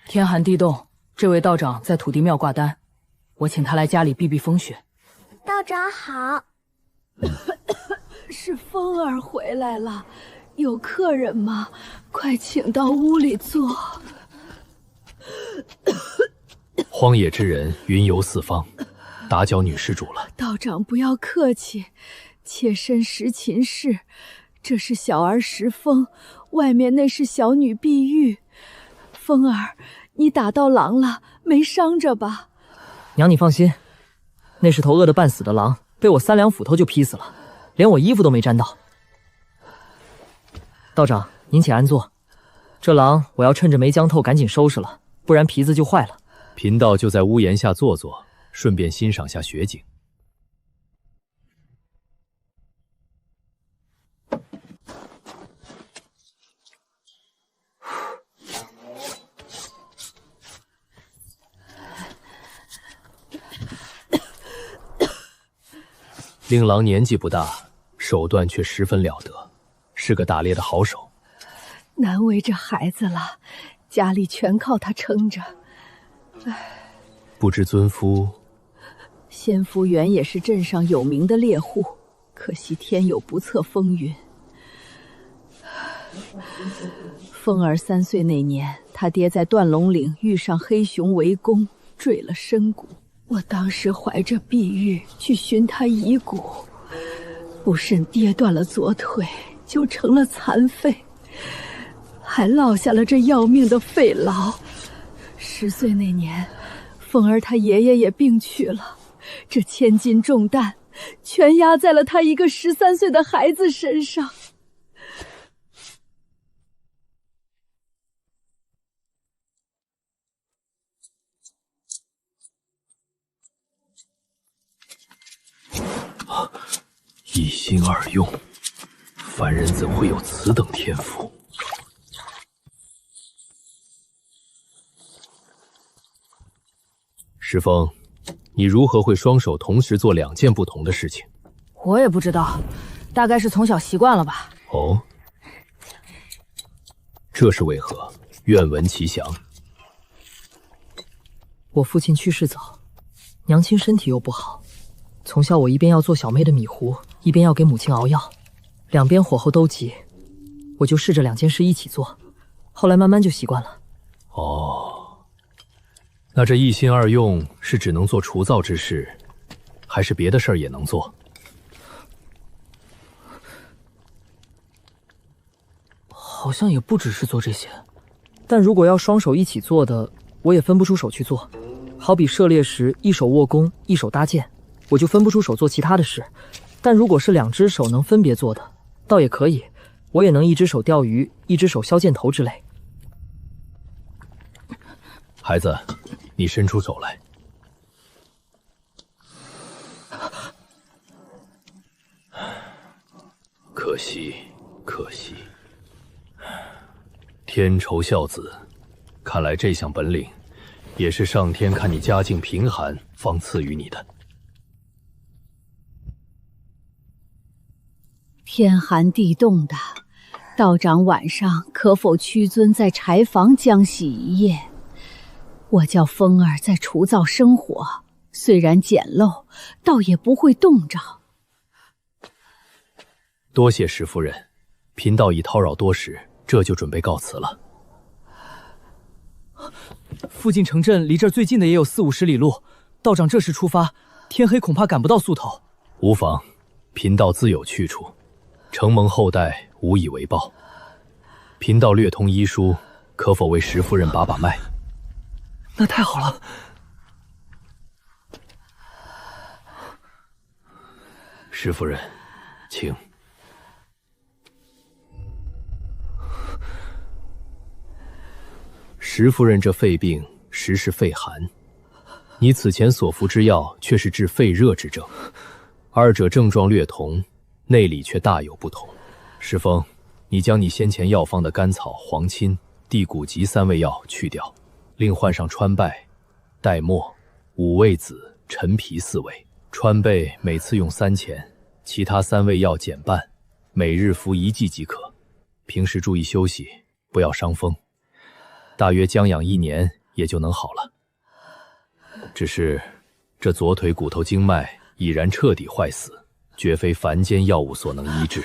天寒地冻，这位道长在土地庙挂单，我请他来家里避避风雪。道长好。是风儿回来了，有客人吗？快请到屋里坐。荒野之人云游四方，打搅女施主了。道长不要客气，妾身识秦氏，这是小儿石风，外面那是小女碧玉。风儿，你打到狼了，没伤着吧？娘，你放心，那是头饿得半死的狼，被我3两斧头就劈死了，连我衣服都没沾到。道长，您且安坐，这狼我要趁着没僵透赶紧收拾了，不然皮子就坏了。贫道就在屋檐下坐坐，顺便欣赏下雪景。令郎年纪不大，手段却十分了得，是个打猎的好手。难为这孩子了，家里全靠他撑着。不知尊夫？先夫原也是镇上有名的猎户，可惜天有不测风云。风儿3岁那年，他爹在断龙岭遇上黑熊围攻，坠了深谷。我当时怀着碧玉去寻他遗骨，不慎跌断了左腿，就成了残废，还落下了这要命的肺痨。10岁那年，凤儿他爷爷也病去了，这千斤重担全压在了他一个13岁的孩子身上。一心二用，凡人怎会有此等天赋？石峰，你如何会双手同时做2件不同的事情？我也不知道，大概是从小习惯了吧。哦，这是为何？愿闻其详。我父亲去世早，娘亲身体又不好，从小我一边要做小妹的米糊，一边要给母亲熬药，两边火候都急，我就试着2件事一起做，后来慢慢就习惯了。哦，那这一心二用是只能做除灶之事，还是别的事儿也能做？好像也不只是做这些，但如果要双手一起做的，我也分不出手去做。好比射猎时一手握弓，一手搭箭，我就分不出手做其他的事。但如果是2只手能分别做的，倒也可以，我也能一只手钓鱼，一只手削箭头之类。孩子，你伸出手来。可惜，可惜。天仇孝子，看来这项本领，也是上天看你家境贫寒，方赐予你的。天寒地冻的，道长晚上可否屈尊在柴房将息一夜？我叫风儿在除灶生火，虽然简陋，倒也不会冻着。多谢石夫人，贫道已叨扰多时，这就准备告辞了。附近城镇离这儿最近的也有40-50里路，道长这时出发，天黑恐怕赶不到宿头。无妨，贫道自有去处，承蒙后代，无以为报。贫道略通医书，可否为石夫人把把脉？那太好了。石夫人，请。石夫人这肺病实是肺寒，你此前所服之药却是治肺热之症，二者症状略同，内里却大有不同。石峰，你将你先前药方的甘草、黄芩、地骨及3味药去掉，另换上川贝、黛墨、五味子、陈皮4味。川贝每次用3钱，其他3味药减半，每日服1剂即可。平时注意休息，不要伤风。大约将养1年，也就能好了。只是这左腿骨头经脉已然彻底坏死，绝非凡间药物所能医治。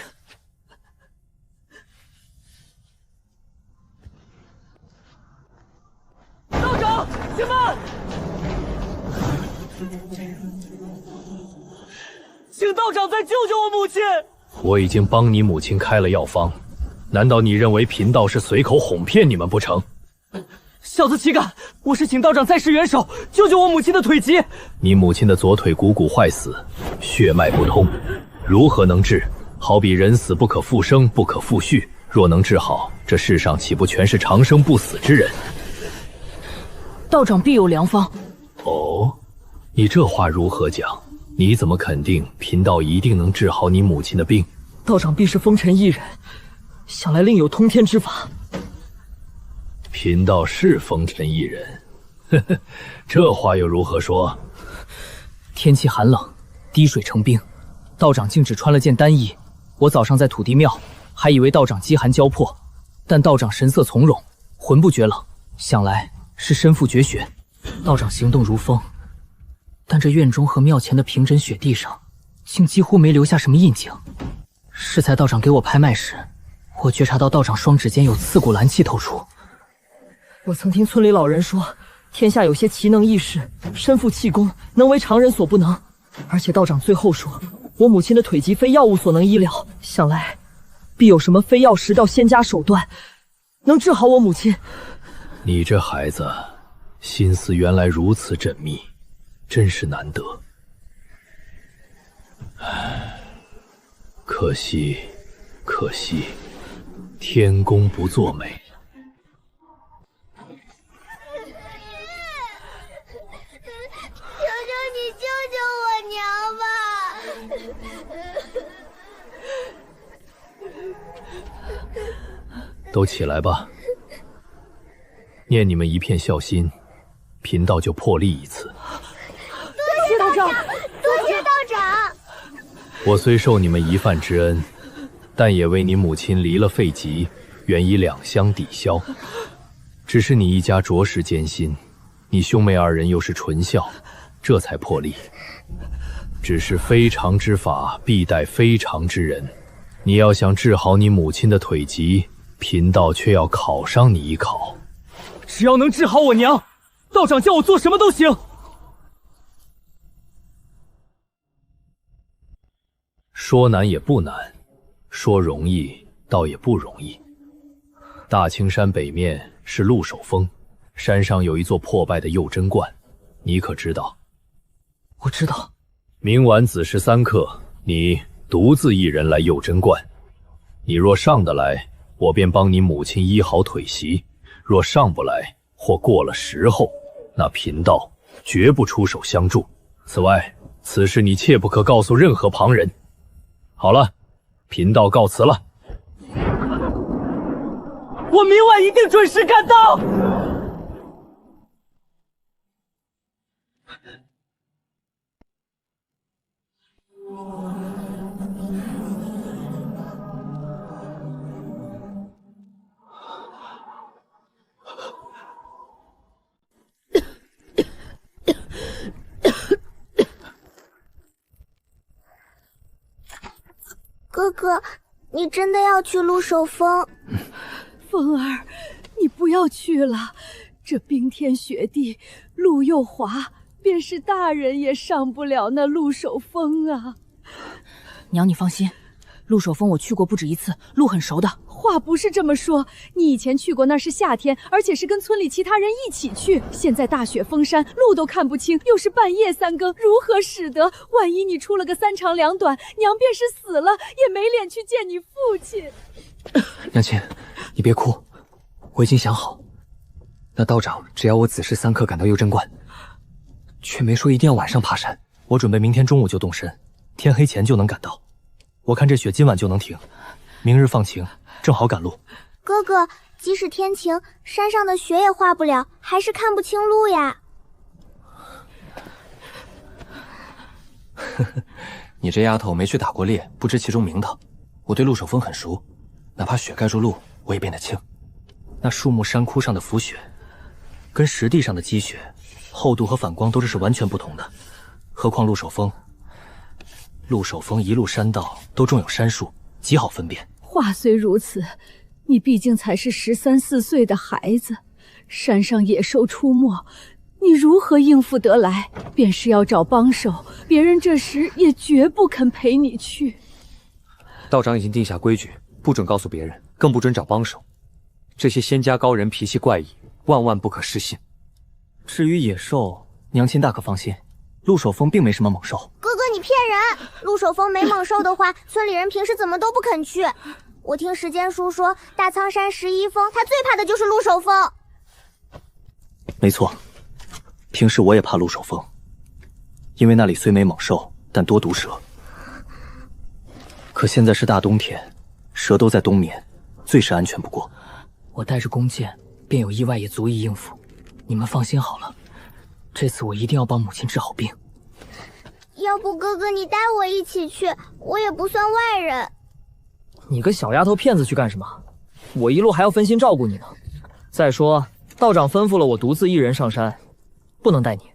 道长，且慢！请道长再救救我母亲！我已经帮你母亲开了药方，难道你认为贫道是随口哄骗你们不成？小子岂敢！我是请道长再施援手，救救我母亲的腿疾。你母亲的左腿骨骨坏死，血脉不通，如何能治？好比人死不可复生，不可复续。若能治好，这世上岂不全是长生不死之人？道长必有良方。哦，你这话如何讲？你怎么肯定贫道一定能治好你母亲的病？道长必是风尘一人，想来另有通天之法。贫道是风尘一人，呵呵，这话又如何说？天气寒冷，滴水成冰，道长竟只穿了件单衣。我早上在土地庙，还以为道长饥寒交迫，但道长神色从容，魂不觉冷，想来是身负绝学。道长行动如风，但这院中和庙前的平整雪地上，竟几乎没留下什么印记。适才道长给我拍脉时，我觉察到道长双指间有刺骨蓝气透出。我曾听村里老人说，天下有些奇能异士，身负气功，能为常人所不能。而且道长最后说，我母亲的腿疾非药物所能医疗，想来必有什么非药食道仙家手段，能治好我母亲。你这孩子，心思原来如此缜密，真是难得。唉，可惜，可惜，天公不作美。求求你救救我娘吧！都起来吧，念你们一片孝心，贫道就破例一次。多谢道长，多谢道长。我虽受你们一饭之恩，但也为你母亲离了肺疾，愿以两相抵消。只是你一家着实艰辛，你兄妹二人又是纯孝，这才破例。只是非常之法，必待非常之人。你要想治好你母亲的腿疾，贫道却要考上你一考。只要能治好我娘，道长叫我做什么都行。说难也不难，说容易倒也不容易。大青山北面是鹿首峰，山上有一座破败的佑真观，你可知道？我知道。明晚子时3刻，你独自一人来佑真观。你若上得来，我便帮你母亲医好腿疾；若上不来，或过了时候，那贫道绝不出手相助。此外，此事你切不可告诉任何旁人。好了，贫道告辞了。我明晚一定准时赶到。哥哥，你真的要去鹿首峰？风儿，你不要去了，这冰天雪地，路又滑，便是大人也上不了那鹿首峰啊。娘，你放心，鹿首峰我去过不止一次，路很熟的。话不是这么说，你以前去过那是夏天，而且是跟村里其他人一起去。现在大雪封山，路都看不清，又是半夜3更，如何使得？万一你出了个3长2短，娘便是死了，也没脸去见你父亲。娘亲，你别哭，我已经想好。那道长只要我子时3刻赶到佑真观，却没说一定要晚上爬山。我准备明天中午就动身，天黑前就能赶到。我看这雪今晚就能停，明日放晴，正好赶路。哥哥，即使天晴，山上的雪也化不了，还是看不清路呀。你这丫头没去打过猎，不知其中名堂。我对鹿首峰很熟，哪怕雪盖住路，我也辨得清。那树木山窟上的浮雪，跟实地上的积雪、厚度和反光都是完全不同的。何况陆守峰，陆守峰一路山道都种有杉树，极好分辨。话虽如此，你毕竟才是13、14岁的孩子，山上野兽出没，你如何应付得来？便是要找帮手，别人这时也绝不肯陪你去。道长已经定下规矩，不准告诉别人，更不准找帮手。这些仙家高人脾气怪异，万万不可失信。至于野兽，娘亲大可放心，陆守峰并没什么猛兽。哥哥，你骗人！陆守峰没猛兽的话，村里人平时怎么都不肯去。我听时间叔说，大苍山11峰，他最怕的就是陆守峰。没错，平时我也怕陆守峰，因为那里虽没猛兽，但多毒蛇。可现在是大冬天，蛇都在冬眠，最是安全不过。我带着弓箭，便有意外也足以应付。你们放心好了，这次我一定要帮母亲治好病。要不哥哥你带我一起去，我也不算外人。你个小丫头片子去干什么？我一路还要分心照顾你呢。再说，道长吩咐了我独自一人上山，不能带你。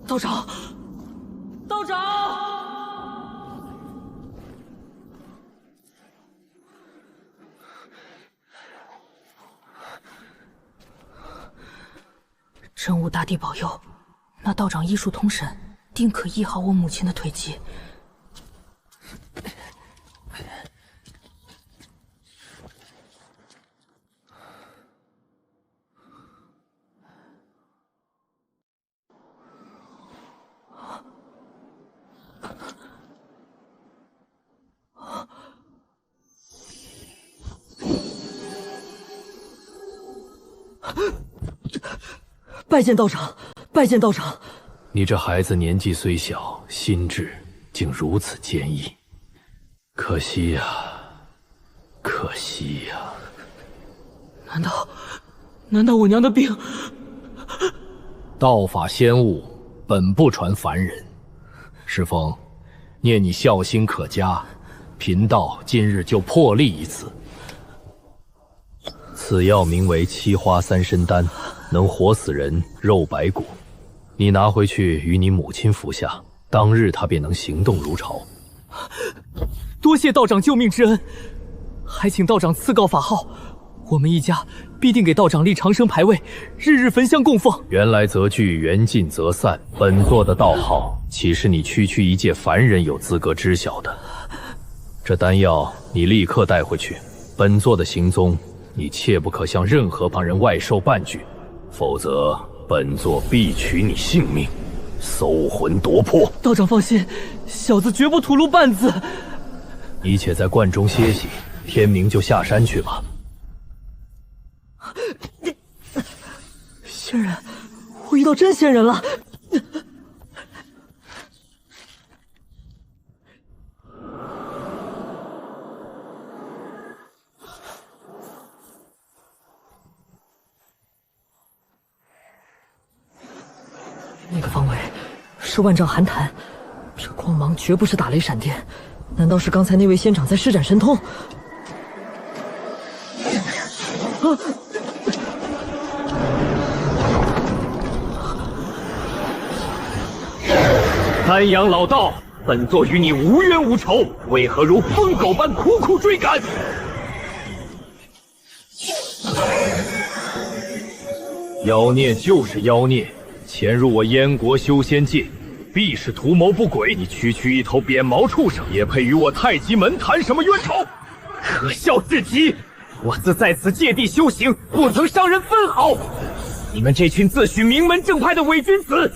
道长，道长！真武大帝保佑，那道长医术通神，定可医好我母亲的腿疾。拜见道长，拜见道长。你这孩子年纪虽小，心智竟如此坚毅，可惜呀，可惜呀。难道我娘的病？道法仙物，本不传凡人。师风，念你孝心可嘉，贫道今日就破例一次。此药名为七花三参丹，能活死人，肉白骨。你拿回去与你母亲服下，当日她便能行动如潮。多谢道长救命之恩，还请道长赐告法号，我们一家必定给道长立长生牌位，日日焚香供奉。缘来则聚，缘尽则散。本座的道号，岂是你区区一介凡人有资格知晓的？这丹药你立刻带回去，本座的行踪，你切不可向任何旁人外授半句，否则本座必取你性命，搜魂夺魄。道长放心，小子绝不吐露半字。你且在观中歇息，天明就下山去吧。仙人，我遇到真仙人了。那个方位是万丈寒潭，这光芒绝不是打雷闪电，难道是刚才那位仙长在施展神通？三阳老道，本座与你无冤无仇，为何如疯狗般苦苦追赶？妖孽就是妖孽，潜入我燕国修仙界，必是图谋不轨。你区区一头扁毛畜生，也配与我太极门谈什么冤仇？可笑至极！我自在此界地修行，不曾伤人分毫。你们这群自诩名门正派的伪君子，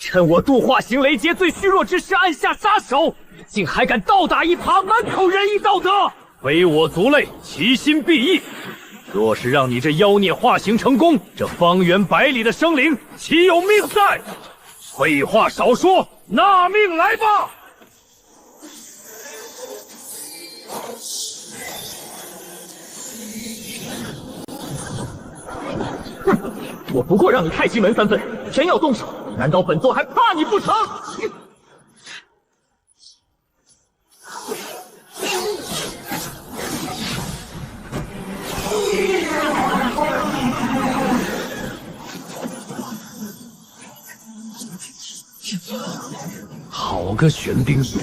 趁我度化行雷劫最虚弱之时按下杀手，竟还敢倒打一耙，满口仁义道德，非我族类，其心必异。若是让你这妖孽化形成功，这方圆百里的生灵岂有命在？废话少说，纳命来吧！哼，我不过让你太极门3分，真要动手，难道本座还怕你不成？好个玄冰水！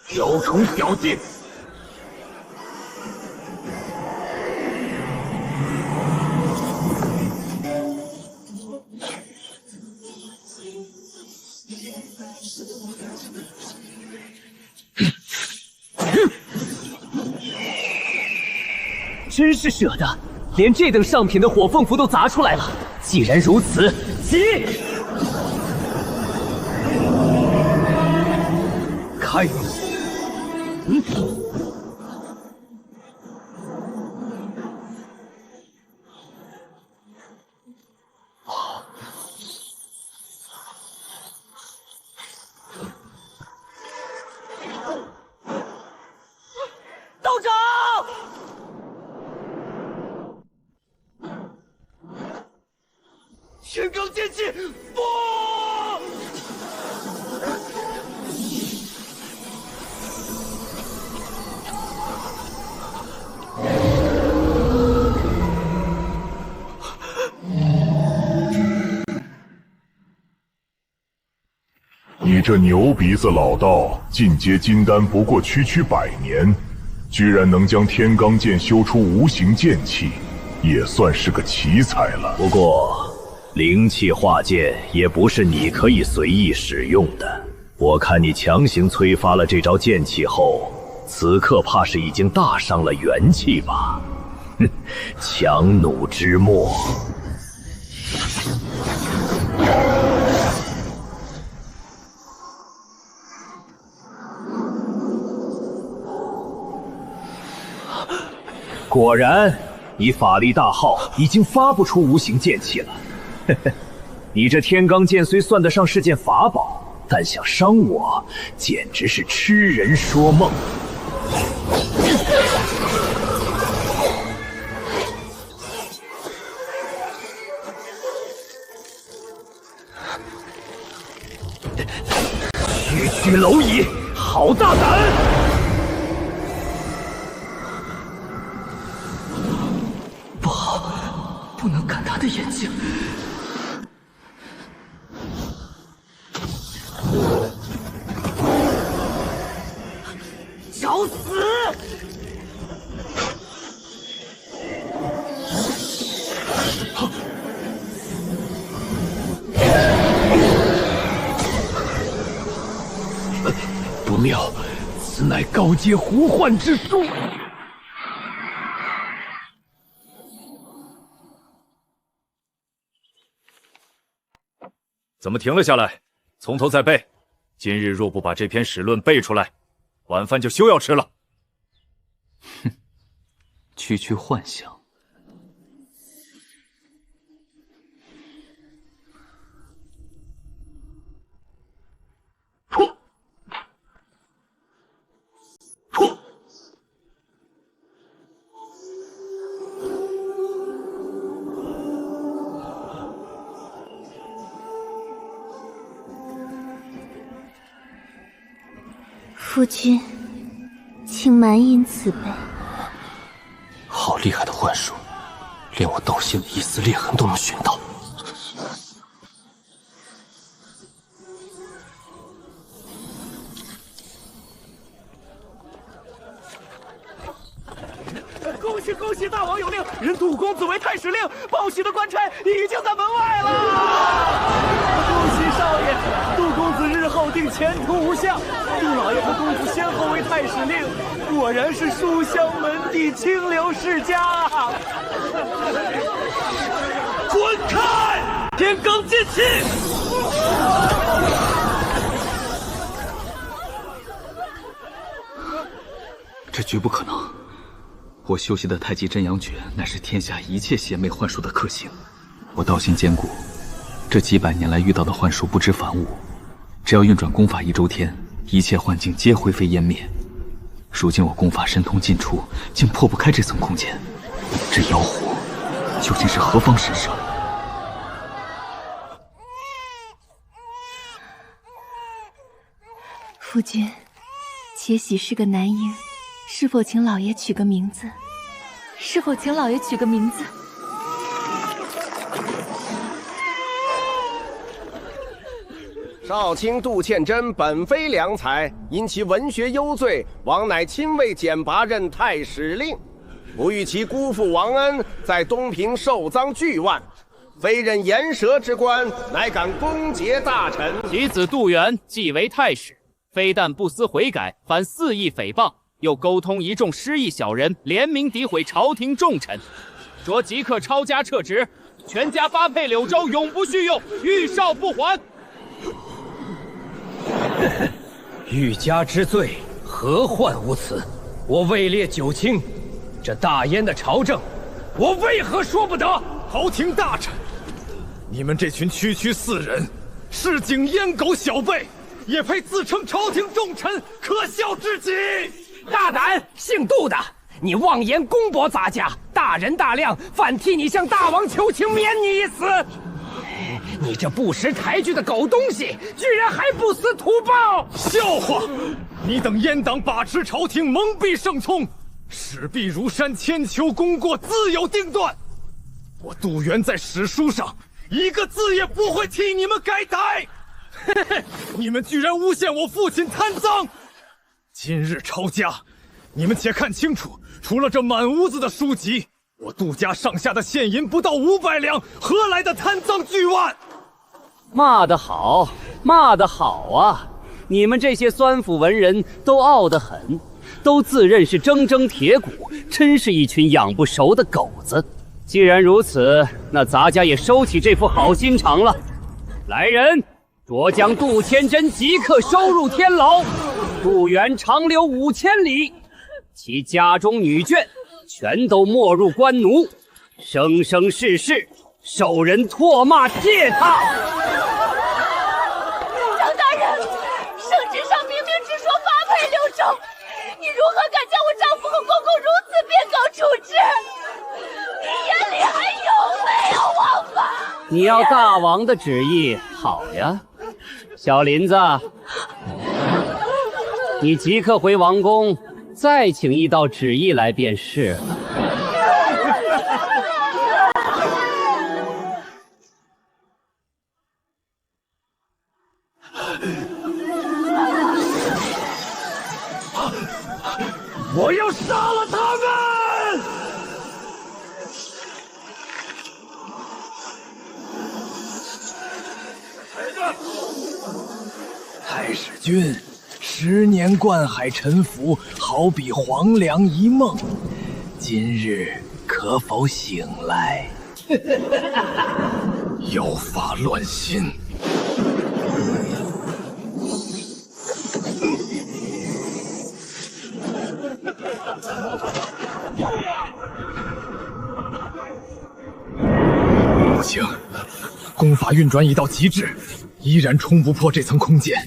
雕虫小技！真是舍得，连这等上品的火凤符都砸出来了。既然如此，起！开！道长！天罡剑气，不！你这牛鼻子老道，进阶金丹不过区100年，居然能将天罡剑修出无形剑气，也算是个奇才了。不过，灵气化剑也不是你可以随意使用的。我看你强行催发了这招剑气后，此刻怕是已经大伤了元气吧？哼，强弩之末。果然，你法力大耗，已经发不出无形剑气了。呵呵，你这天罡剑虽算得上是件法宝，但想伤我，简直是痴人说梦。区区蝼蚁，好大胆！不能看他的眼睛。找死！不妙，此乃高阶呼唤之术。怎么停了下来？从头再背。今日若不把这篇史论背出来，晚饭就休要吃了。哼，区区幻想。夫君，请满饮此杯。好。厉害的幻术，连我道心的一丝裂痕都能寻到。恭喜大王有令，任杜公子为太史令，报喜的官差已经在门外了。恭喜少爷，杜公子日后定前途无量。杜老爷和公子先后为太史令，果然是书香门第，清流世家。滚开！天罡剑气！这绝不可能。我修习的太极真阳诀，乃是天下一切邪魅幻术的克星。我道心坚固，这几百年来遇到的幻术不知凡物，只要运转功法1周天，一切幻境皆灰飞烟灭。如今我功法神通尽出，竟破不开这层空间，这妖狐究竟是何方神圣？夫君，且喜是个男婴。是否请老爷取个名字？是否请老爷取个名字？少卿杜倩真本非良才，因其文学优罪，王乃亲为简拔任太史令，不欲其辜负王恩，在东平受赃巨万，非任言舌之官，乃敢攻讦大臣。其子杜元既为太史，非但不思悔改，反肆意诽谤。又沟通一众失意小人，联名诋毁朝廷重臣，着即刻抄家撤职，全家发配柳州，永不叙用，玉少不还。欲加之罪，何患无辞？我位列9卿，这大燕的朝政，我为何说不得？朝廷大臣，你们这群区区4人，市井阉狗小辈，也配自称朝廷重臣，可笑至极！大胆，姓杜的，你妄言公伯杂家，大人大量，反替你向大王求情，免你一死。你这不识抬举的狗东西，居然还不思图报！笑话！你等阉党把持朝廷，蒙蔽圣聪，使璧如山，千秋功过自有定断。我杜元在史书上一个字也不会替你们改改。你们居然诬陷我父亲贪赃！今日抄家，你们且看清楚，除了这满屋子的书籍，我杜家上下的现银不到500两，何来的贪赃巨万？骂得好，骂得好啊！你们这些酸腐文人都傲得很，都自认是铮铮铁骨，真是一群养不熟的狗子。既然如此，那咱家也收起这副好心肠了。来人，着将杜千真即刻收入天牢，杜元长留5000里，其家中女眷全都没入官奴，生生世世受人唾骂践踏。张大人，圣旨上明明只说发配柳州，你如何敢将我丈夫和公公如此变狗处置？你眼里还有没有王法？你要大王的旨意，好呀，小林子，你即刻回王宫，再请一道旨意来便是了。我要杀了他们！太史君，10年灌海沉浮，好比黄粱一梦，今日可否醒来？妖法乱心！不行，功法运转已到极致，依然冲不破这层空间。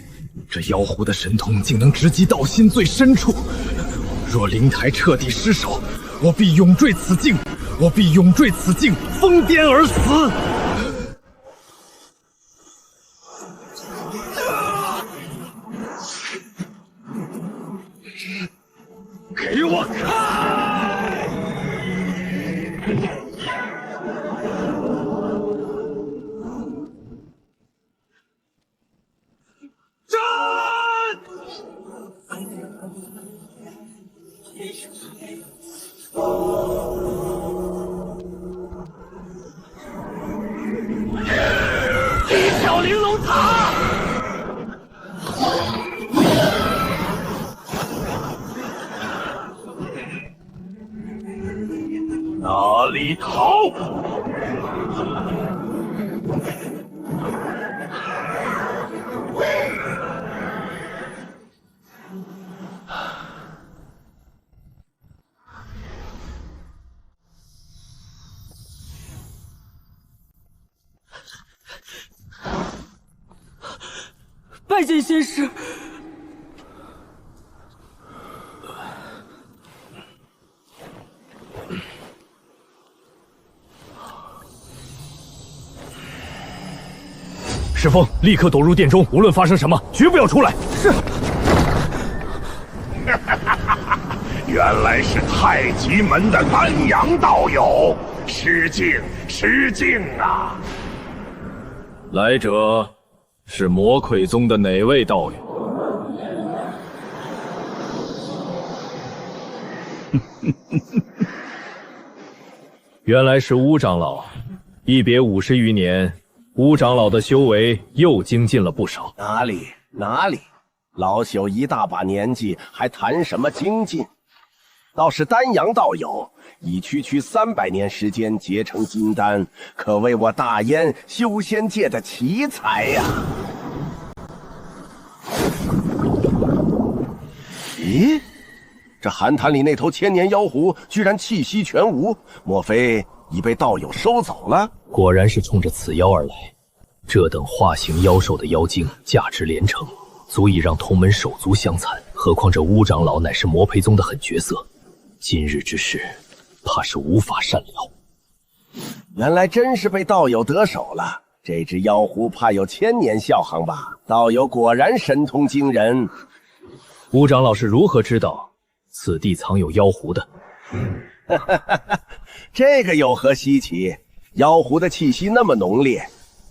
这妖狐的神通竟能直击道心最深处，若灵台彻底失守，我必永坠此境，我必永坠此境，疯癫而死。给我看！里逃！拜见仙师。石峰，立刻躲入殿中，无论发生什么，绝不要出来。是。原来是太极门的丹阳道友，失敬失敬啊！来者是魔魁宗的哪位道友？原来是乌长老，一别50余年，乌长老的修为又精进了不少。哪里哪里，老朽一大把年纪，还谈什么精进？倒是丹阳道友，以区300年时间结成金丹，可谓我大燕修仙界的奇才呀！咦，这寒潭里那头千年妖狐居然气息全无，莫非已被道友收走了？果然是冲着此妖而来。这等化形妖兽的妖精，价值连城，足以让同门手足相残。何况这乌长老乃是魔培宗的狠角色，今日之事，怕是无法善了。原来真是被道友得手了。这只妖狐怕有1000年笑行吧？道友果然神通惊人。乌长老是如何知道此地藏有妖狐的？这个有何稀奇？妖狐的气息那么浓烈，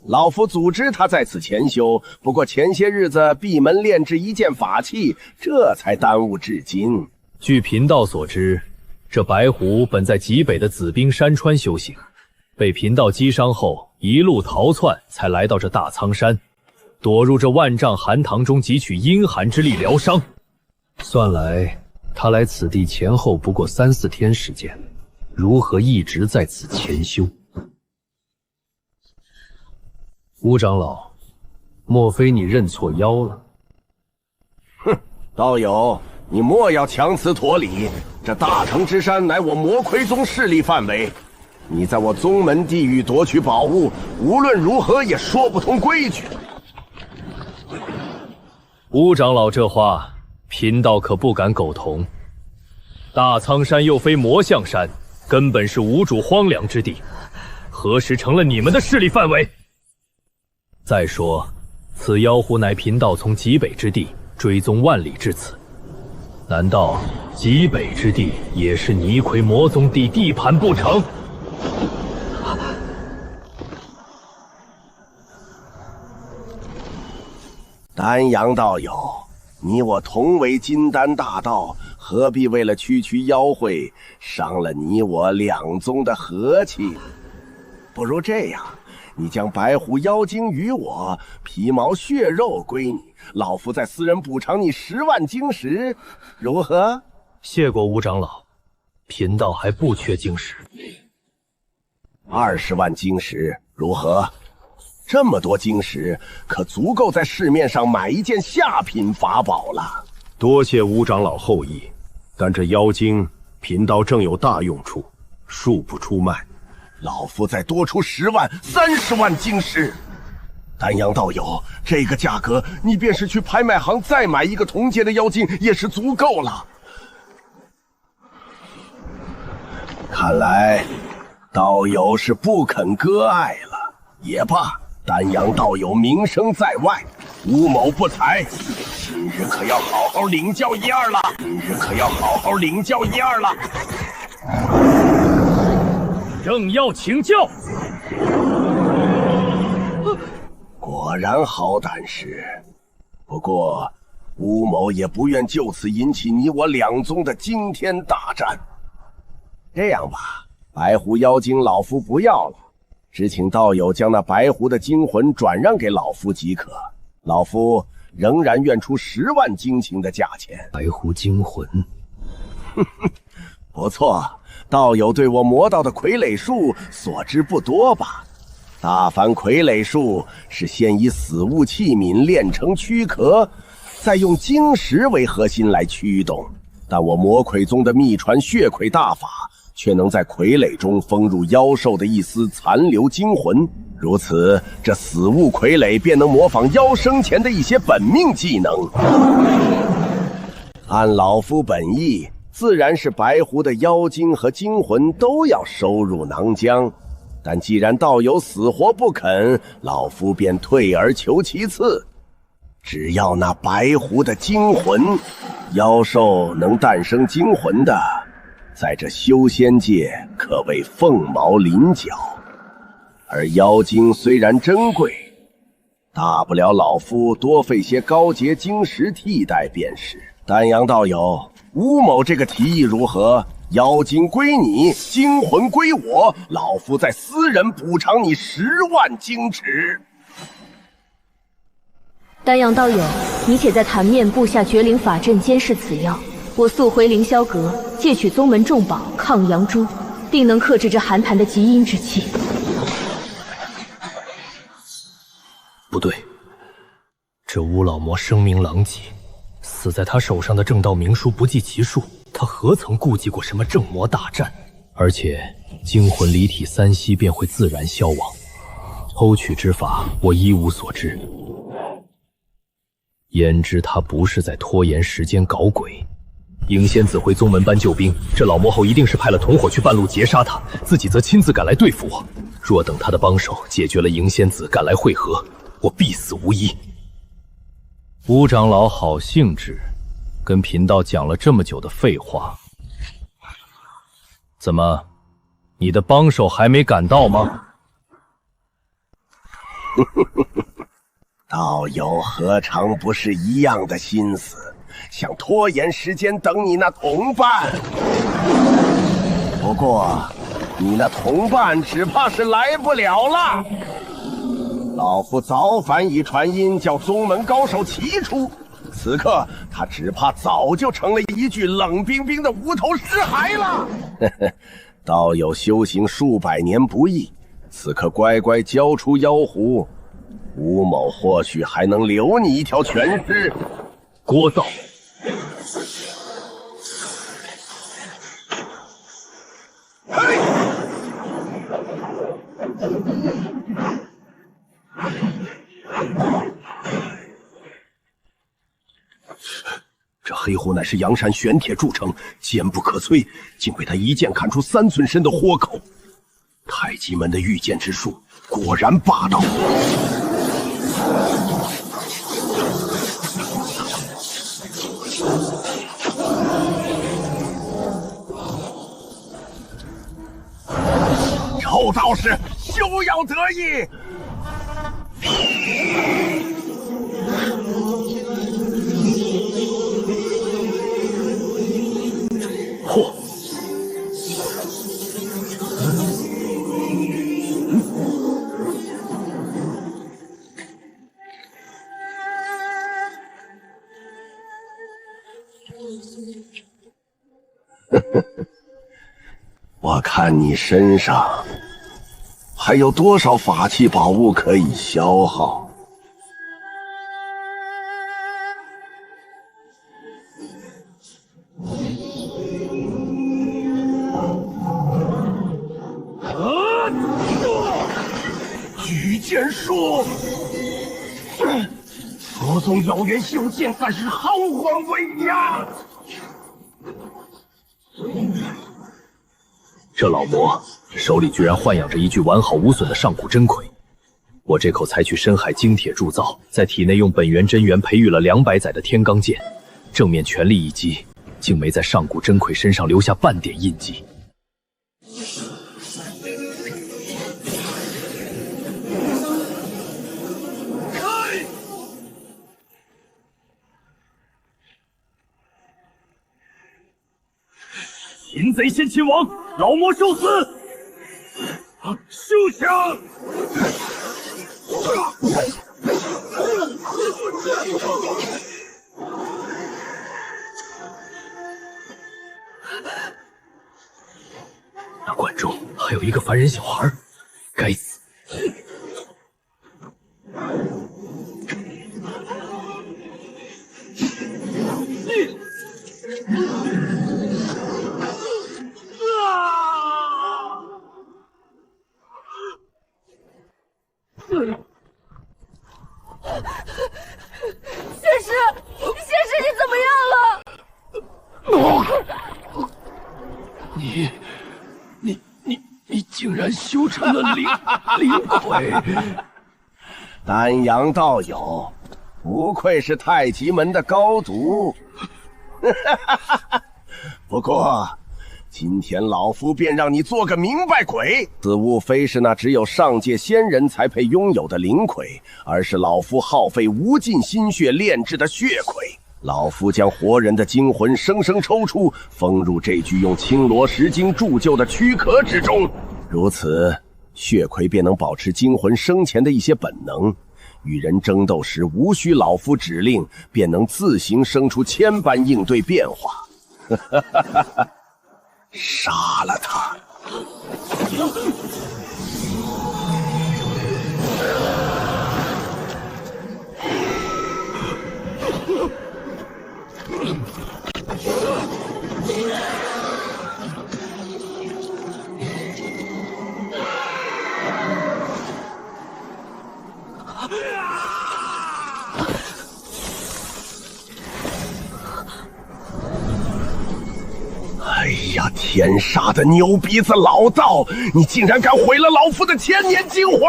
老夫组织他在此潜修，不过前些日子闭门炼制一件法器，这才耽误至今。据贫道所知，这白狐本在极北的紫冰山川修行，被贫道击伤后，一路逃窜，才来到这大苍山，躲入这万丈寒塘中汲取阴寒之力疗伤。算来，他来此地前后不过3、4天时间，如何一直在此潜修？乌长老，莫非你认错妖了？哼，道友，你莫要强词夺理。这大成之山乃我魔魁宗势力范围，你在我宗门地域夺取宝物，无论如何也说不通规矩。乌长老这话，贫道可不敢苟同。大苍山又非魔象山，根本是无主荒凉之地，何时成了你们的势力范围？再说，此妖狐乃贫道从极北之地追踪万里至此，难道极北之地也是泥魁魔宗地盘不成？丹阳道友，你我同为金丹大道，何必为了区妖秽，伤了你我2宗的和气？不如这样，你将白狐妖精与我，皮毛血肉归你，老夫在私人补偿你10万晶石，如何？谢过吴长老，贫道还不缺晶石。20万晶石如何？这么多晶石，可足够在市面上买一件下品法宝了。多谢吴长老厚意，但这妖精，贫道正有大用处，恕不出卖。老夫再多出10万、30万晶石。丹阳道友，这个价格，你便是去拍卖行再买一个同阶的妖精也是足够了。看来，道友是不肯割爱了。也罢，丹阳道友名声在外，吴某不才，今日可要好好领教一二了。正要请教。果然好胆识，不过吴某也不愿就此引起你我2宗的惊天大战。这样吧，白狐妖精老夫不要了，只请道友将那白狐的精魂转让给老夫即可。老夫仍然愿出10万晶情的价钱。白狐精魂，不错，道友对我魔道的傀儡术所知不多吧？大凡傀儡术是先以死物器皿炼成躯壳，再用晶石为核心来驱动。但我魔傀宗的秘传血傀大法，却能在傀儡中封入妖兽的一丝残留精魂。如此，这死物傀儡便能模仿妖生前的一些本命技能。按老夫本意，自然是白狐的妖精和精魂都要收入囊浆。但既然道友死活不肯，老夫便退而求其次。只要那白狐的精魂，妖兽能诞生精魂的，在这修仙界可谓凤毛麟角。而妖精虽然珍贵，大不了老夫多费些高阶晶石替代便是。丹阳道友，吴某这个提议如何？妖精归你，精魂归我，老夫再私人补偿你10万晶石。丹阳道友，你且在坛面布下绝灵法阵监视此妖，我速回凌霄阁，借取宗门重宝抗阳珠，定能克制这寒潭的极阴之气。不对，这乌老魔声名狼藉，死在他手上的正道名书不计其数，他何曾顾及过什么正魔大战？而且精魂离体3息便会自然消亡，偷取之法我一无所知。焉知他不是在拖延时间搞鬼？尹仙子回宗门搬救兵，这老魔后一定是派了同伙去半路截杀他，自己则亲自赶来对付我。若等他的帮手解决了尹仙子赶来会合，我必死无疑。吴长老好兴致，跟贫道讲了这么久的废话，怎么，你的帮手还没赶到吗？道友何尝不是一样的心思，想拖延时间等你那同伴？不过，你那同伴只怕是来不了了。老夫早晚已传音叫宗门高手齐出，此刻他只怕早就成了一具冷冰冰的无头尸骸了。道友修行数百年不易，此刻乖乖交出妖狐，吴某或许还能留你一条全尸。聒噪！这黑狐乃是阳山玄铁铸成，坚不可摧，竟被他一剑砍出3寸深的豁口。太极门的御剑之术果然霸道。臭道士，休要得意！嚯！我看你身上还有多少法器宝物可以消耗？御剑术，佛宗有缘修剑，但是浩荒威压。这老魔手里居然豢养着一具完好无损的上古真魁，我这口采取深海精铁铸造，在体内用本源真元培育了200载的天罡剑，正面全力一击，竟没在上古真魁身上留下半点印记。擒贼先擒王，老魔受死！休想！还有一个凡人小孩，该死！仙师，你怎么样了？你竟然修成了灵魁！丹阳道友，不愧是太极门的高徒。不过，今天老夫便让你做个明白鬼。此物非是那只有上界仙人才配拥有的灵魁，而是老夫耗费无尽心血炼制的血魁。老夫将活人的精魂生生抽出，封入这具用青罗石晶铸就的躯壳之中。如此，血魁便能保持精魂生前的一些本能，与人争斗时无需老夫指令，便能自行生出千般应对变化。杀了他！哎呀，天杀的牛鼻子老道，你竟然敢毁了老夫的千年精魂！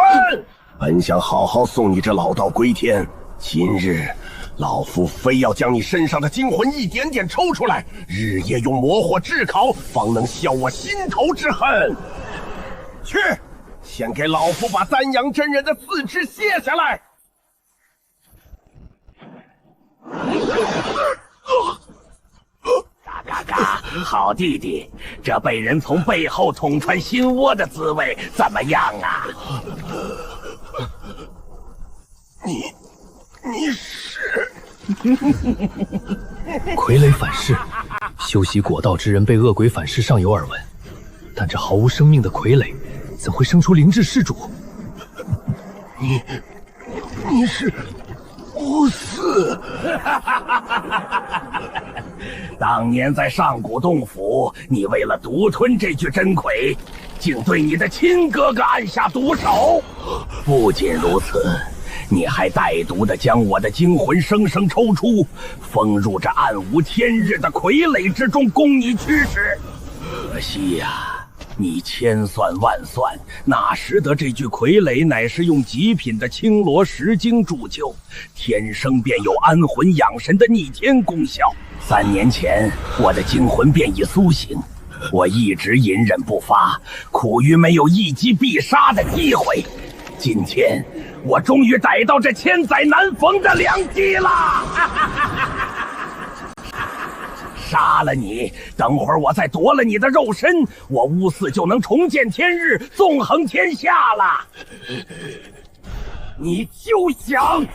本想好好送你这老道归天，今日老夫非要将你身上的精魂一点点抽出来，日夜用魔火炙烤，方能消我心头之恨。去，先给老夫把丹阳真人的四肢卸下来。嘎嘎，好弟弟，这被人从背后捅穿心窝的滋味怎么样啊？你是傀儡反噬，修习果道之人被恶鬼反噬尚有耳闻，但这毫无生命的傀儡，怎会生出灵智施主？你是无私。当年在上古洞府，你为了独吞这具真魁，竟对你的亲哥哥按下毒手。不仅如此，你还歹毒地将我的精魂生生抽出，封入这暗无天日的傀儡之中，供你驱使。可惜呀，你千算万算，哪识得这具傀儡乃是用极品的青罗石晶铸就，天生便有安魂养神的逆天功效。3年前，我的精魂便已苏醒，我一直隐忍不发，苦于没有一击必杀的机会。今天，我终于逮到这千载难逢的良机了！杀了你，等会儿我再夺了你的肉身，我乌寺就能重见天日，纵横天下了。你休想！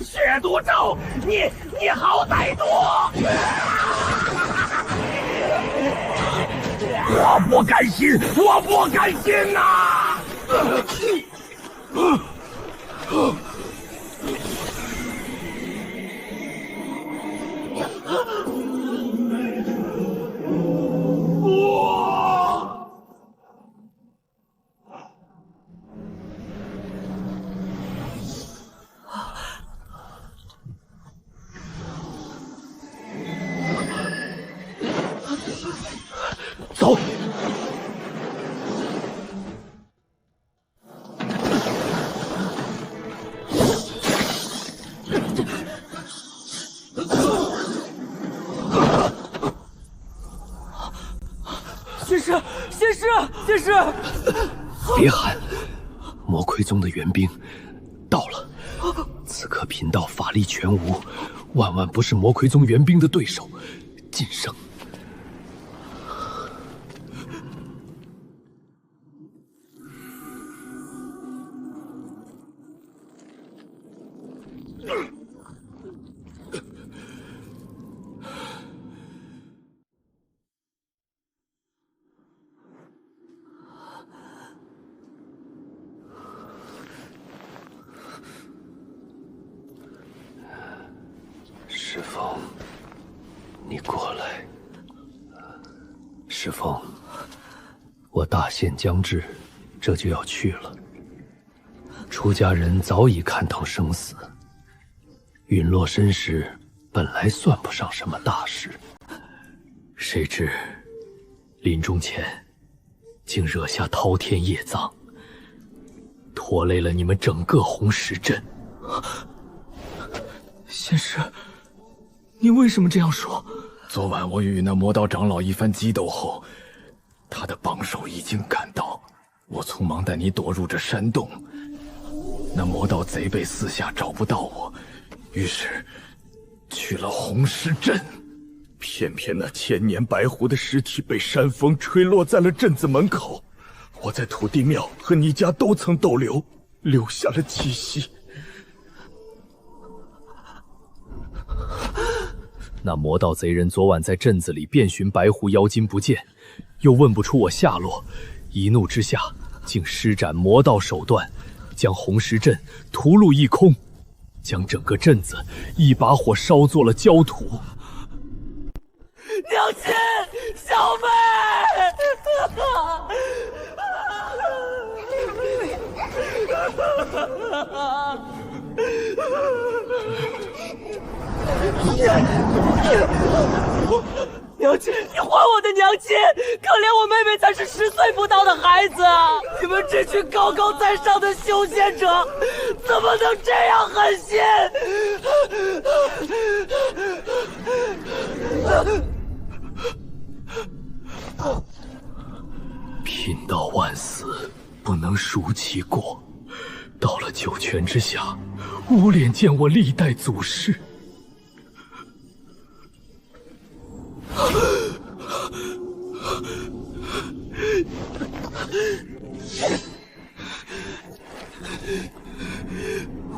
血毒咒，你好歹毒！我不甘心，我不甘心呐！走。仙师！别喊！魔魁宗的援兵到了，此刻贫道法力全无，万万不是魔魁宗援兵的对手。晋升。石峰，你过来。石峰，我大限将至，这就要去了。出家人早已看透生死，陨落身时本来算不上什么大事，谁知临终前竟惹下滔天业障，拖累了你们整个红石镇。仙师，你为什么这样说？昨晚我与那魔道长老一番激斗后，他的帮手已经赶到，我匆忙带你躲入这山洞。那魔道贼被四下找不到我，于是去了红石镇。偏偏那千年白狐的尸体被山风吹落在了镇子门口，我在土地庙和你家都曾逗留，留下了气息。那魔道贼人昨晚在镇子里遍寻白狐妖精不见，又问不出我下落，一怒之下竟施展魔道手段，将红石镇屠戮一空，将整个镇子一把火烧作了焦土。娘亲，小妹！娘亲，你还我的娘亲！可怜我妹妹才是10岁不到的孩子，你们这群高高在上的修仙者，怎么能这样狠心？贫道万死，不能赎其过。到了九泉之下，无脸见我历代祖师。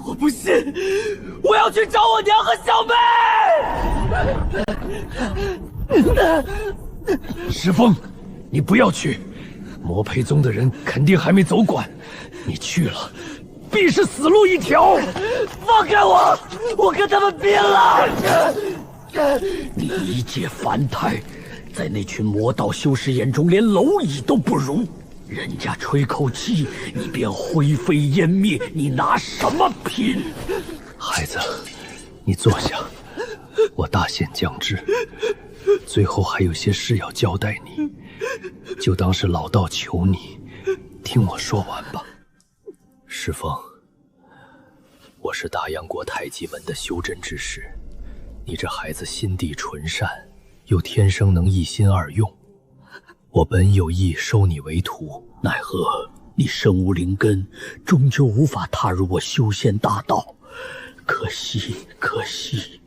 我不信，我要去找我娘和小妹。石峰，你不要去，魔培宗的人肯定还没走管，你去了，必是死路一条。放开我，我跟他们拼了！你一介凡胎，在那群魔道修士眼中连蝼蚁都不如。人家吹口气，你便灰飞烟灭，你拿什么拼？孩子，你坐下，我大限将至，最后还有些事要交代你，就当是老道求你，听我说完吧。石峰，我是大阳国太极门的修真之士，你这孩子心地纯善，又天生能一心二用，我本有意收你为徒，奈何你身无灵根，终究无法踏入我修仙大道，可惜可惜。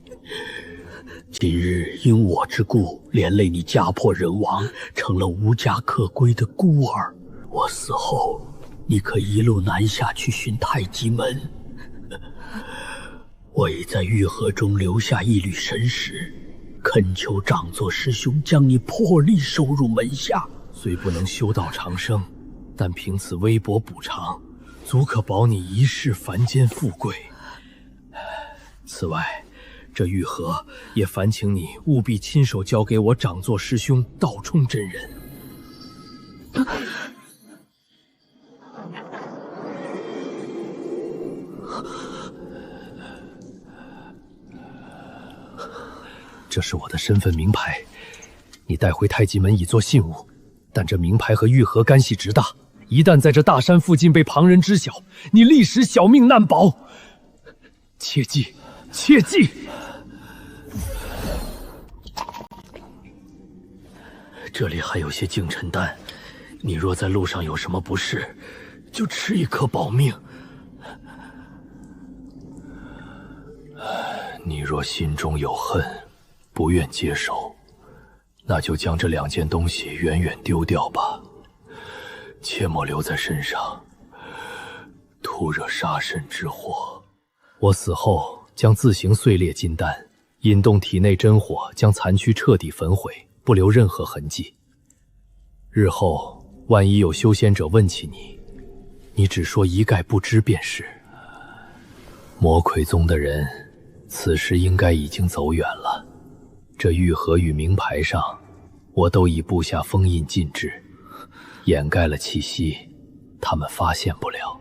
今日因我之故，连累你家破人亡，成了无家可归的孤儿。我死后，你可一路南下去寻太极门。我已在玉盒中留下一缕神识，恳求长座师兄将你破例收入门下。虽不能修道长生，但凭此微薄补偿，足可保你一世凡间富贵。此外，这玉盒也烦请你务必亲手交给我长座师兄道冲真人。这是我的身份名牌，你带回太极门以作信物。但这名牌和玉盒干系直大，一旦在这大山附近被旁人知晓，你立时小命难保。切记，切记！这里还有些净尘丹，你若在路上有什么不适，就吃一颗保命。你若心中有恨，不愿接受，那就将这2件东西远远丢掉吧，切莫留在身上，徒惹杀身之祸。我死后将自行碎裂金丹，引动体内真火，将残躯彻底焚毁，不留任何痕迹。日后万一有修仙者问起你，你只说一概不知便是。魔魁宗的人此时应该已经走远了。这玉盒与名牌上，我都已布下封印禁制，掩盖了气息，他们发现不了。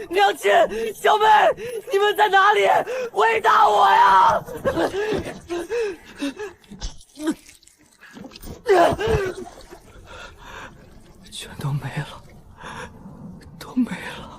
娘亲，小妹，你们在哪里？回答我呀！全都没了，都没了。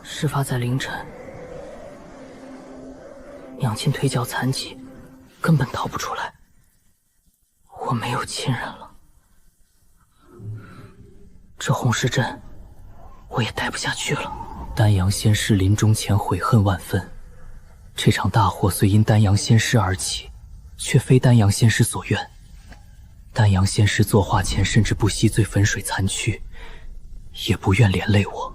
事发在凌晨，娘亲腿脚残疾，根本逃不出来。我没有亲人了，这洪氏镇我也待不下去了。丹阳仙师临终前悔恨万分，这场大祸虽因丹阳仙师而起，却非丹阳仙师所愿。丹阳仙师作画前甚至不惜醉粉水残躯，也不愿连累我。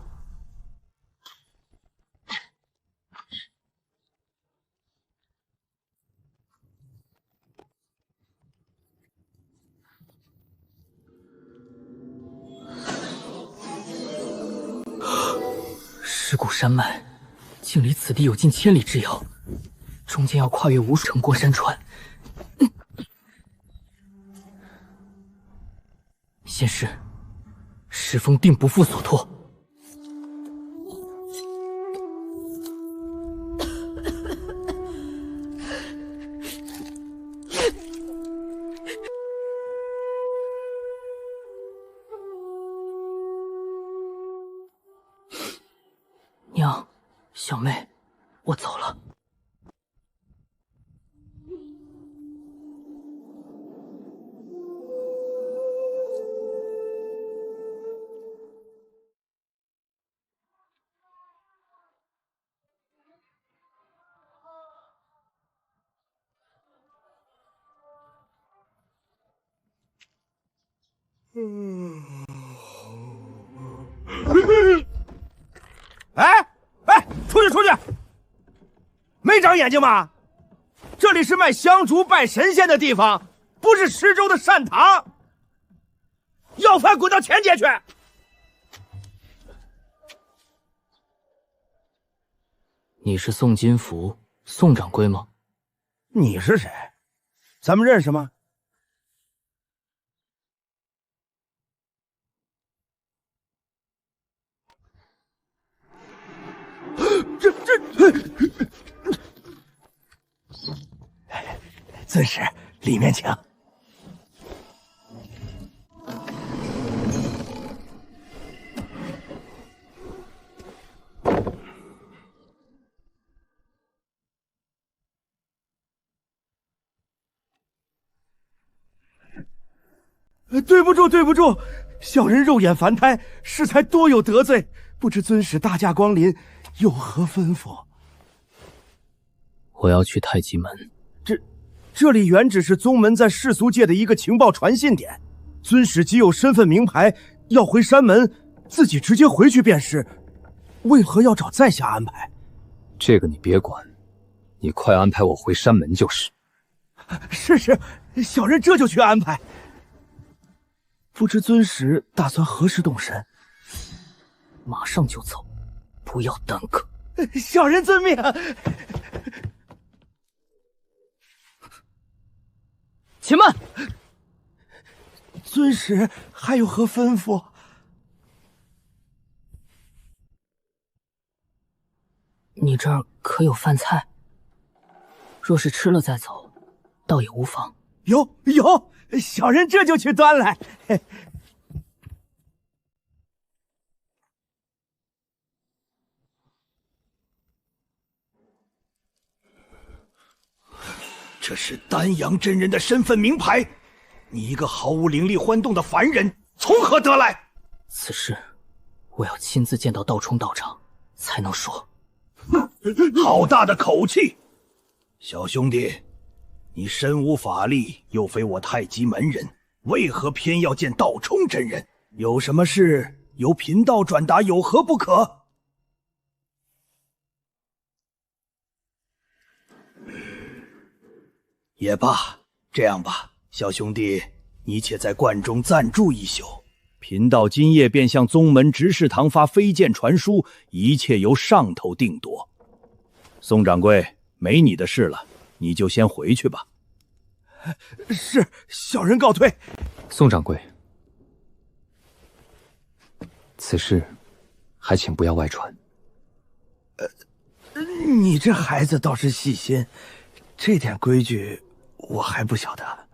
尸骨山脉，竟离此地有近千里之遥，中间要跨越无数城郭山川。仙师，石峰定不负所托。娘，小妹，我走了。哎，出去！没长眼睛吗？这里是卖香烛拜神仙的地方，不是池州的善堂。要饭滚到前街去！你是宋金福，宋掌柜吗？你是谁？咱们认识吗？尊师，里面请。对不住，小人肉眼凡胎，适才多有得罪，不知尊使大驾光临，有何吩咐？我要去太极门。这里原只是宗门在世俗界的一个情报传信点，尊使既有身份名牌，要回山门，自己直接回去便是。为何要找在下安排？这个你别管，你快安排我回山门就是。是，小人这就去安排。不知尊使打算何时动身？马上就走，不要耽搁。小人遵命。且慢！尊使还有何吩咐？你这儿可有饭菜？若是吃了再走，倒也无妨。有，小人这就去端来。这是丹阳真人的身份名牌，你一个毫无灵力欢动的凡人，从何得来？此事我要亲自见到道冲道长才能说。好大的口气！小兄弟，你身无法力，又非我太极门人，为何偏要见道冲真人？有什么事由贫道转达，有何不可？也罢，这样吧，小兄弟，你且在观中暂住一宿。贫道今夜便向宗门执事堂发飞剑传书，一切由上头定夺。宋掌柜，没你的事了，你就先回去吧。是，小人告退。宋掌柜，此事还请不要外传。你这孩子倒是细心，这点规矩我还不晓得。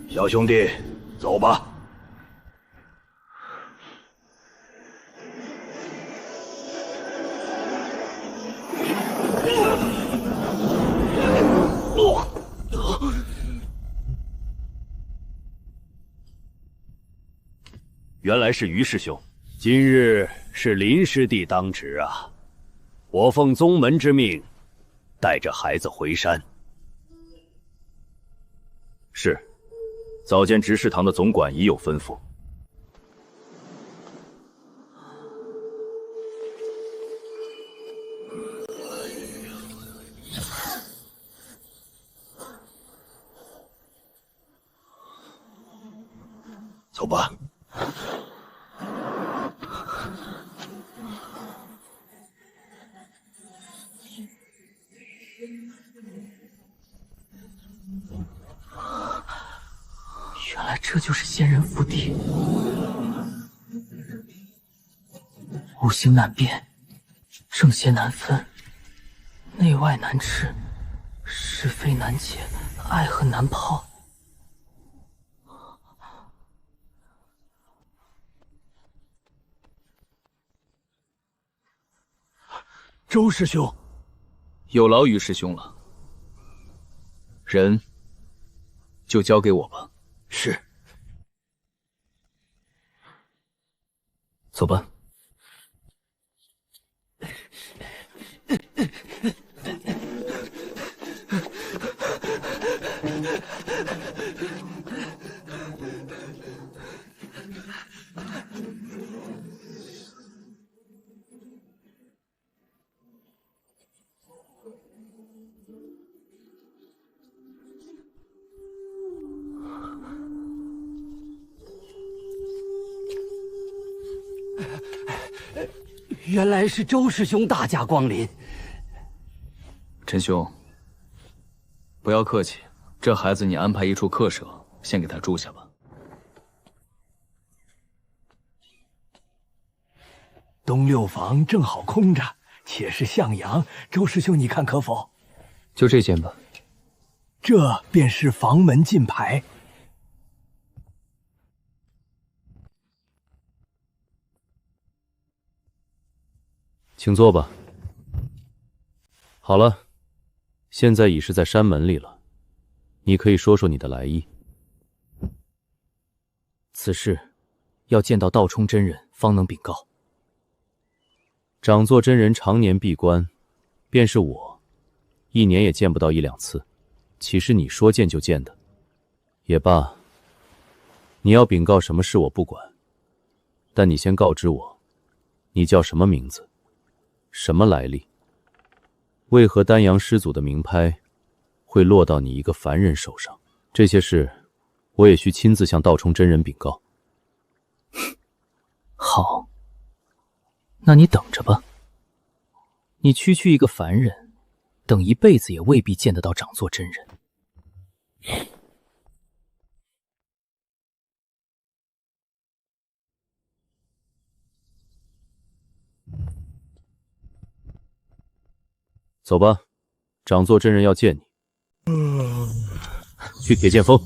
小兄弟，走吧。原来是于师兄，今日是林师弟当值啊！我奉宗门之命，带着孩子回山。是，早见执事堂的总管已有吩咐。走吧。原来这就是仙人福地，五行难辨，正邪难分，内外难治，是非难解，爱恨难抛。周师兄，有劳于师兄了，人就交给我吧。是。走吧。原来是周师兄大驾光临。陈兄，不要客气，这孩子你安排一处客舍，先给他住下吧。东六房正好空着，且是向阳，周师兄你看可否？就这间吧。这便是房门进牌。请坐吧。好了，现在已是在山门里了，你可以说说你的来意。此事要见到道冲真人方能禀告。掌座真人常年闭关，便是我，一年也见不到一两次，岂是你说见就见的？也罢，你要禀告什么事我不管，但你先告知我，你叫什么名字？什么来历？为何丹阳师祖的名拍会落到你一个凡人手上？这些事，我也需亲自向道冲真人禀告。好，那你等着吧。你区区一个凡人，等一辈子也未必见得到掌座真人。走吧，掌座真人要见你。去铁剑峰。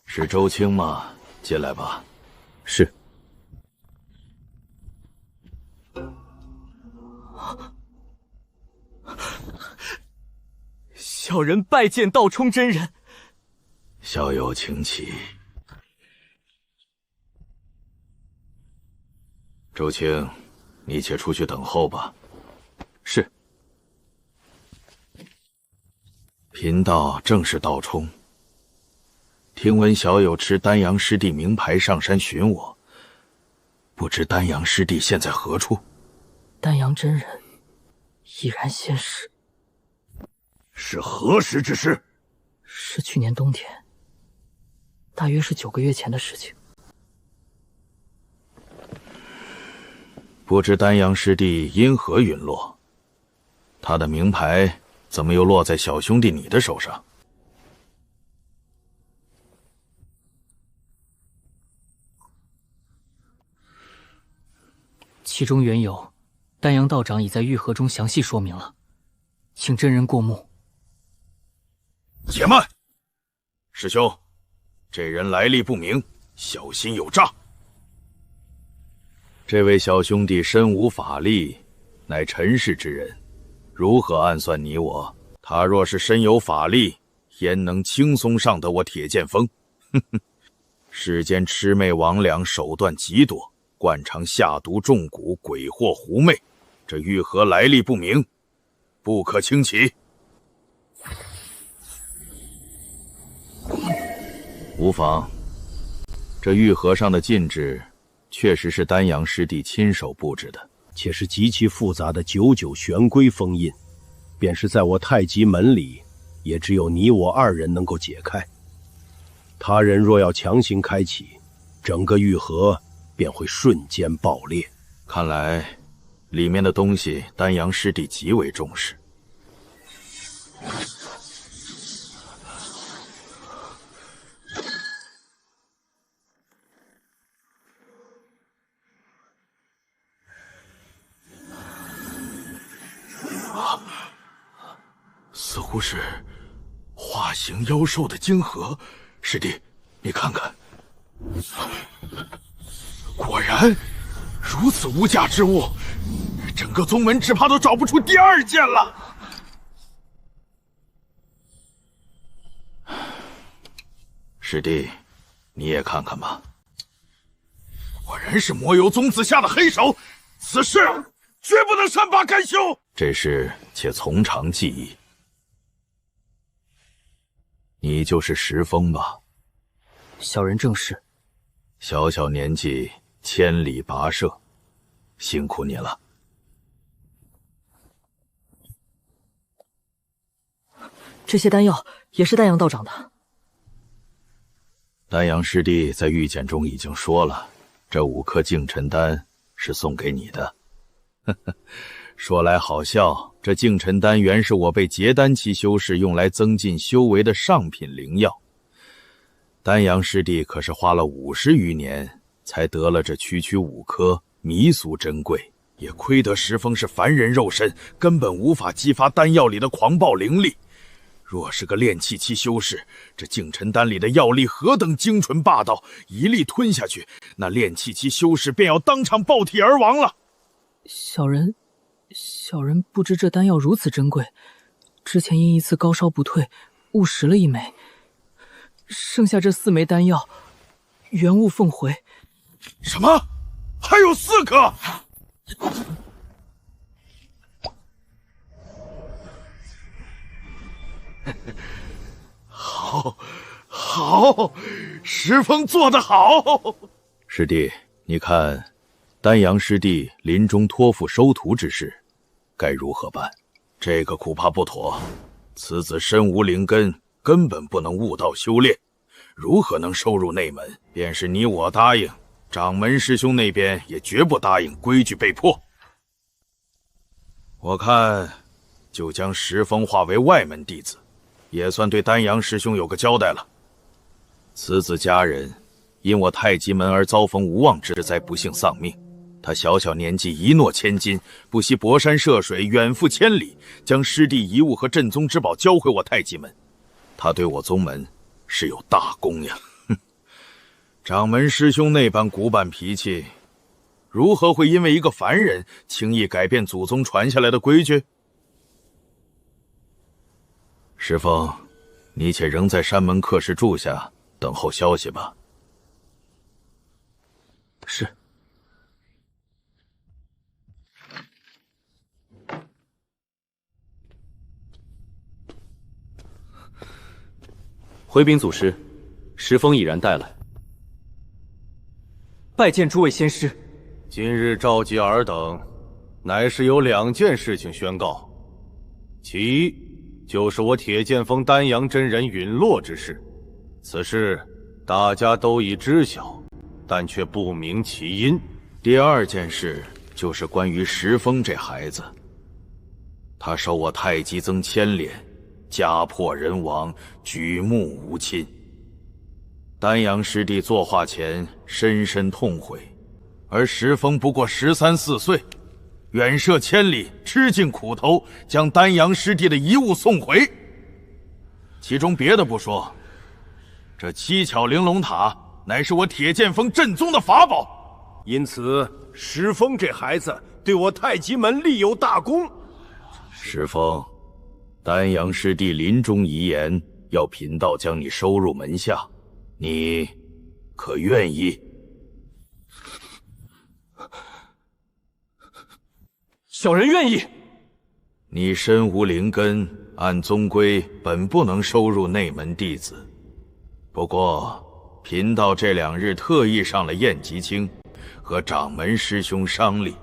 是周青吗？进来吧。是。小人拜见道冲真人。小友请起。周青，你且出去等候吧。是。贫道正是道冲。听闻小友持丹阳师弟名牌上山寻我，不知丹阳师弟现在何处？丹阳真人已然仙逝。是何时之事？是去年冬天，大约是9个月前的事情。不知丹阳师弟因何陨落？他的名牌怎么又落在小兄弟你的手上？其中缘由，丹阳道长已在玉盒中详细说明了，请真人过目。且慢，师兄，这人来历不明，小心有诈。这位小兄弟身无法力，乃尘世之人，如何暗算你我？他若是身有法力，焉能轻松上得我铁剑峰？哼哼，世间魑魅魍魉手段极多。惯常下毒中蛊，鬼惑狐媚，这玉盒来历不明，不可轻启。无妨，这玉盒上的禁制，确实是丹阳师弟亲手布置的，且是极其复杂的99玄龟封印，便是在我太极门里，也只有你我2人能够解开。他人若要强行开启，整个玉盒便会瞬间爆裂。看来，里面的东西丹阳师弟极为重视。似乎是化形妖兽的晶核，师弟，你看看。果然，如此无价之物，整个宗门只怕都找不出第2件了。师弟，你也看看吧。果然是魔游宗子下的黑手，此事绝不能善罢甘休。这事且从长计议。你就是石峰吧？小人正是。小小年纪，千里跋涉，辛苦你了。这些丹药也是丹阳道长的。丹阳师弟在玉简中已经说了，这5颗净尘丹是送给你的。说来好笑，这净尘丹原是我辈结丹期修士用来增进修为的上品灵药。丹阳师弟可是花了50余年，才得了这区5颗，弥足珍贵。也亏得石峰是凡人肉身，根本无法激发丹药里的狂暴灵力。若是个炼气期修士，这净尘丹里的药力何等精纯霸道，一粒吞下去，那炼气期修士便要当场爆体而亡了。小人不知这丹药如此珍贵，之前因一次高烧不退，误食了1枚。剩下这4枚丹药，原物奉回。什么？还有4颗？好，石峰做得好。师弟，你看，丹阳师弟临终托付收徒之事，该如何办？这个恐怕不妥。此子身无灵根，根本不能悟道修炼。如何能收入内门？便是你我答应，掌门师兄那边也绝不答应规矩被破。我看，就将石峰划为外门弟子，也算对丹阳师兄有个交代了。此子佳人，因我太极门而遭逢无妄之灾，不幸丧命。他小小年纪一诺千金，不惜跋山涉水，远赴千里，将师弟遗物和镇宗之宝交回我太极门。他对我宗门是有大功呀。哼，掌门师兄那般古板脾气，如何会因为一个凡人轻易改变祖宗传下来的规矩？石峰，你且仍在山门客室住下，等候消息吧。是。回禀祖师，石峰已然带来。拜见诸位仙师。今日召集尔等，乃是有2件事情宣告。其一，就是我铁剑锋丹阳真人陨落之事。此事大家都已知晓，但却不明其因。第二件事就是关于石峰这孩子，他受我太极僧牵连，家破人亡，举目无亲。丹阳师弟作画前深深痛悔，而石峰不过13、14岁，远涉千里，吃尽苦头，将丹阳师弟的遗物送回。其中别的不说，这7巧玲珑塔乃是我铁剑锋镇宗的法宝，因此石峰这孩子对我太极门立有大功。石峰，丹阳师弟临终遗言要贫道将你收入门下，你可愿意？小人愿意。你身无灵根，按宗规本不能收入内门弟子。不过贫道这2日特意上了燕吉清，和掌门师兄商议，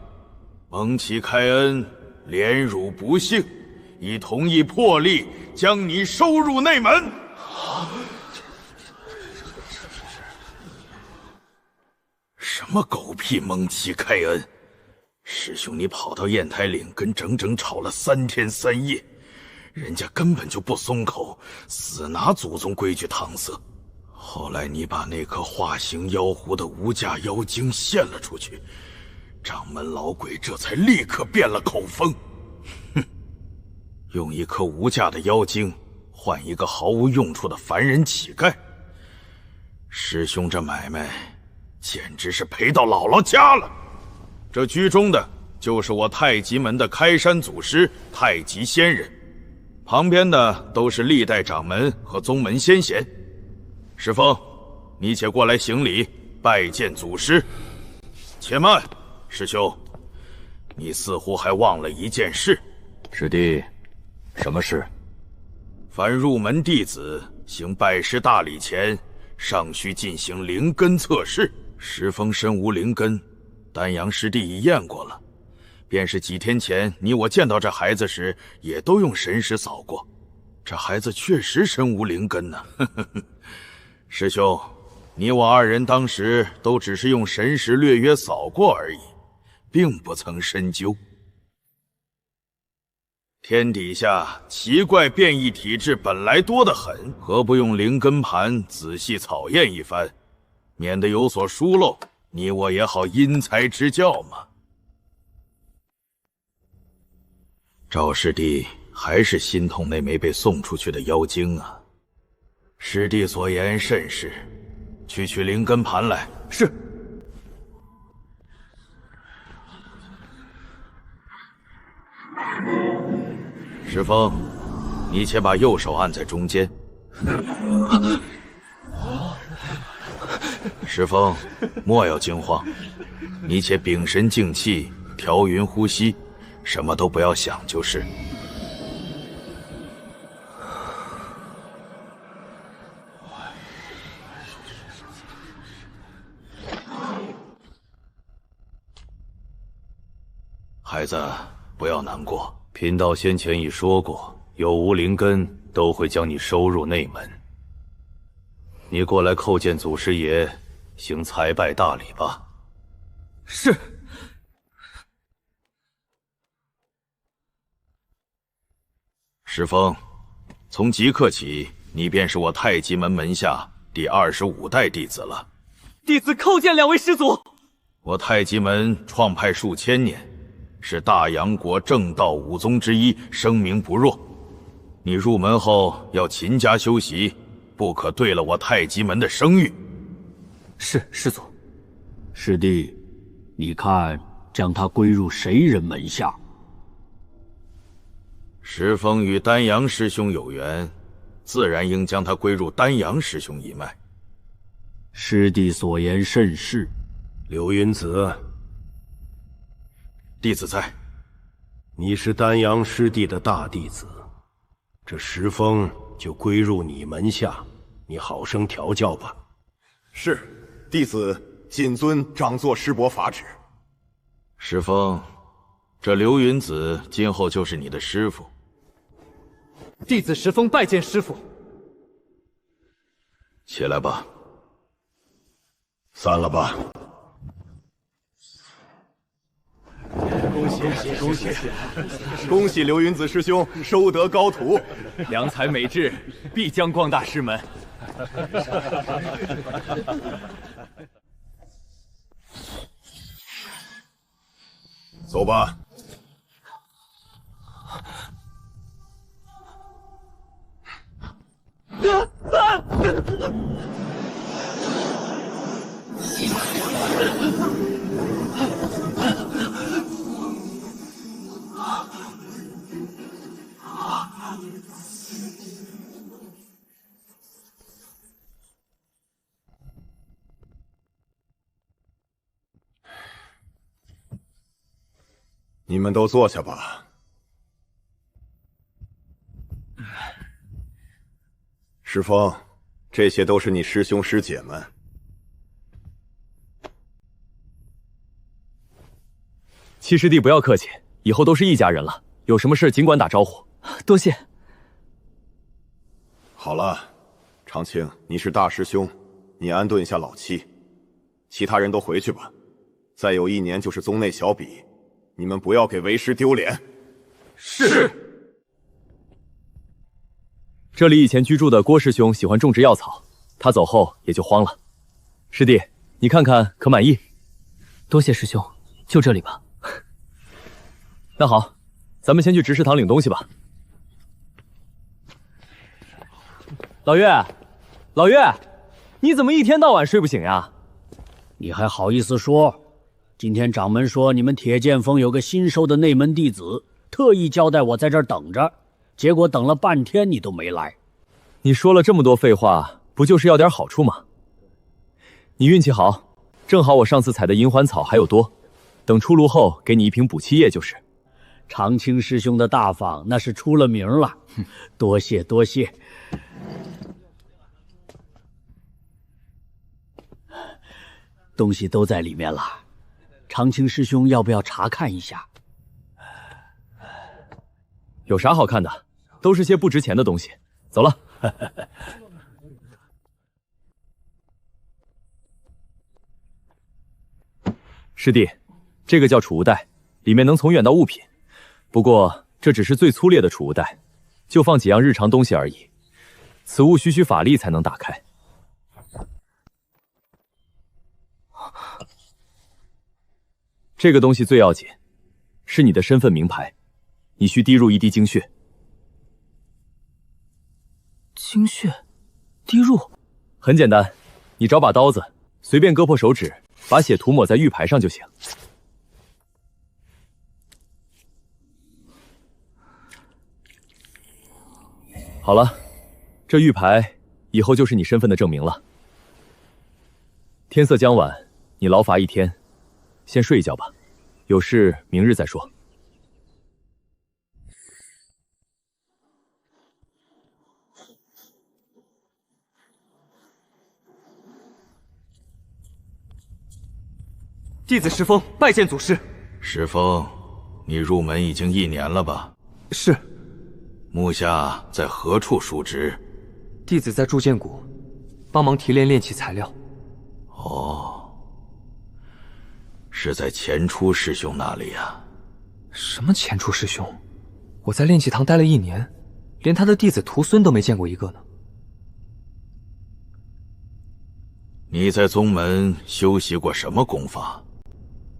蒙其开恩，怜汝不幸，已同意破例将你收入内门。什么狗屁蒙其开恩！师兄，你跑到砚台岭跟整整吵了3天3夜，人家根本就不松口，死拿祖宗规矩搪塞。后来你把那颗化形妖狐的无价妖精献了出去，掌门老鬼这才立刻变了口风。哼，用一颗无价的妖精换一个毫无用处的凡人乞丐，师兄这买卖简直是赔到姥姥家了。这居中的就是我太极门的开山祖师太极仙人，旁边的都是历代掌门和宗门先贤。石峰，你且过来行礼，拜见祖师。且慢，师兄，你似乎还忘了一件事。师弟，什么事？凡入门弟子行拜师大礼前，尚需进行灵根测试。石峰身无灵根，丹阳师弟已验过了，便是几天前你我见到这孩子时，也都用神识扫过，这孩子确实身无灵根呢。师兄，你我2人当时都只是用神识略约扫过而已，并不曾深究。天底下奇怪变异体质本来多得很，何不用灵根盘仔细草验一番，免得有所疏漏，你我也好因材支教嘛。赵师弟还是心痛那枚被送出去的妖精啊。师弟所言甚是，去取灵根盘来。是。石峰，你且把右手按在中间。石峰，莫要惊慌，你且屏神静气，调匀呼吸，什么都不要想就是。孩子，不要难过。贫道先前已说过，有无灵根都会将你收入内门。你过来叩见祖师爷，行才拜大礼吧。是。石峰，从即刻起，你便是我太极门门下第25代弟子了。弟子叩见两位师祖。我太极门创派数千年，是大杨国正道5宗之一，声名不弱。你入门后要勤加修习，不可对了我太极门的声誉。是，师祖。师弟，你看将他归入谁人门下？石峰与丹阳师兄有缘，自然应将他归入丹阳师兄一脉。师弟所言甚是。刘云子，弟子在。你是丹阳师弟的大弟子，这石峰就归入你门下，你好生调教吧。是，弟子谨遵长作师伯法旨。石峰，这刘云子今后就是你的师傅。弟子石峰拜见师父。起来吧。散了吧。恭喜刘云子师兄收得高徒，良才美智，必将光大师门。走吧。你们都坐下吧。石峰，这些都是你师兄师姐们。七师弟不要客气，以后都是一家人了，有什么事尽管打招呼。多谢。好了，长青，你是大师兄，你安顿一下老七，其他人都回去吧。再有1年就是宗内小比。你们不要给为师丢脸。是。这里以前居住的郭师兄喜欢种植药草，他走后也就荒了。师弟，你看看可满意？多谢师兄，就这里吧。那好，咱们先去执事堂领东西吧。老岳，老岳，你怎么一天到晚睡不醒呀？你还好意思说？今天掌门说你们铁剑峰有个新收的内门弟子，特意交代我在这儿等着，结果等了半天你都没来。你说了这么多废话，不就是要点好处吗？你运气好，正好我上次采的银环草还有多，等出炉后给你一瓶补气液就是。长青师兄的大方那是出了名了，多谢多谢。东西都在里面了。长青师兄要不要查看一下？有啥好看的？都是些不值钱的东西。走了。师弟，这个叫储物袋，里面能从远到物品。不过这只是最粗劣的储物袋，就放几样日常东西而已。此物需法力才能打开。这个东西最要紧，是你的身份名牌，你需滴入1滴精血。精血？滴入？很简单，你找把刀子，随便割破手指，把血涂抹在玉牌上就行。好了，这玉牌以后就是你身份的证明了。天色将晚，你劳乏一天。先睡一觉吧，有事明日再说。弟子石峰拜见祖师。石峰，你入门已经1年了吧？是。目下在何处述职？弟子在铸剑谷。帮忙提炼炼器材料。哦，是在钱初师兄那里啊？什么钱初师兄？我在炼器堂待了1年，连他的弟子徒孙都没见过一个呢。你在宗门修习过什么功法？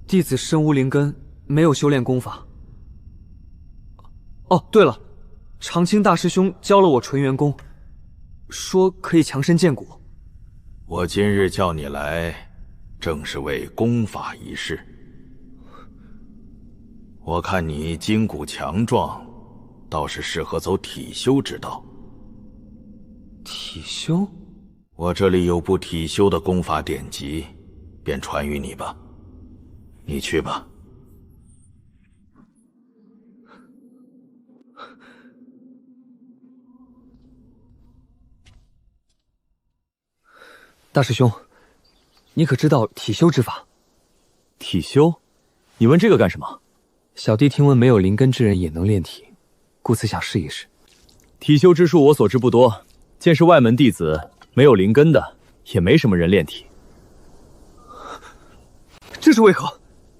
弟子身无灵根，没有修炼功法。哦，对了，长青大师兄教了我纯元功，说可以强身健骨。我今日叫你来，正是为功法一事。我看你筋骨强壮，倒是适合走体修之道。体修？我这里有部体修的功法典籍，便传于你吧。你去吧。大师兄，你可知道体修之法？体修？你问这个干什么？小弟听闻没有灵根之人也能炼体，故此想试一试。体修之术我所知不多，见是外门弟子，没有灵根的，也没什么人炼体。这是为何？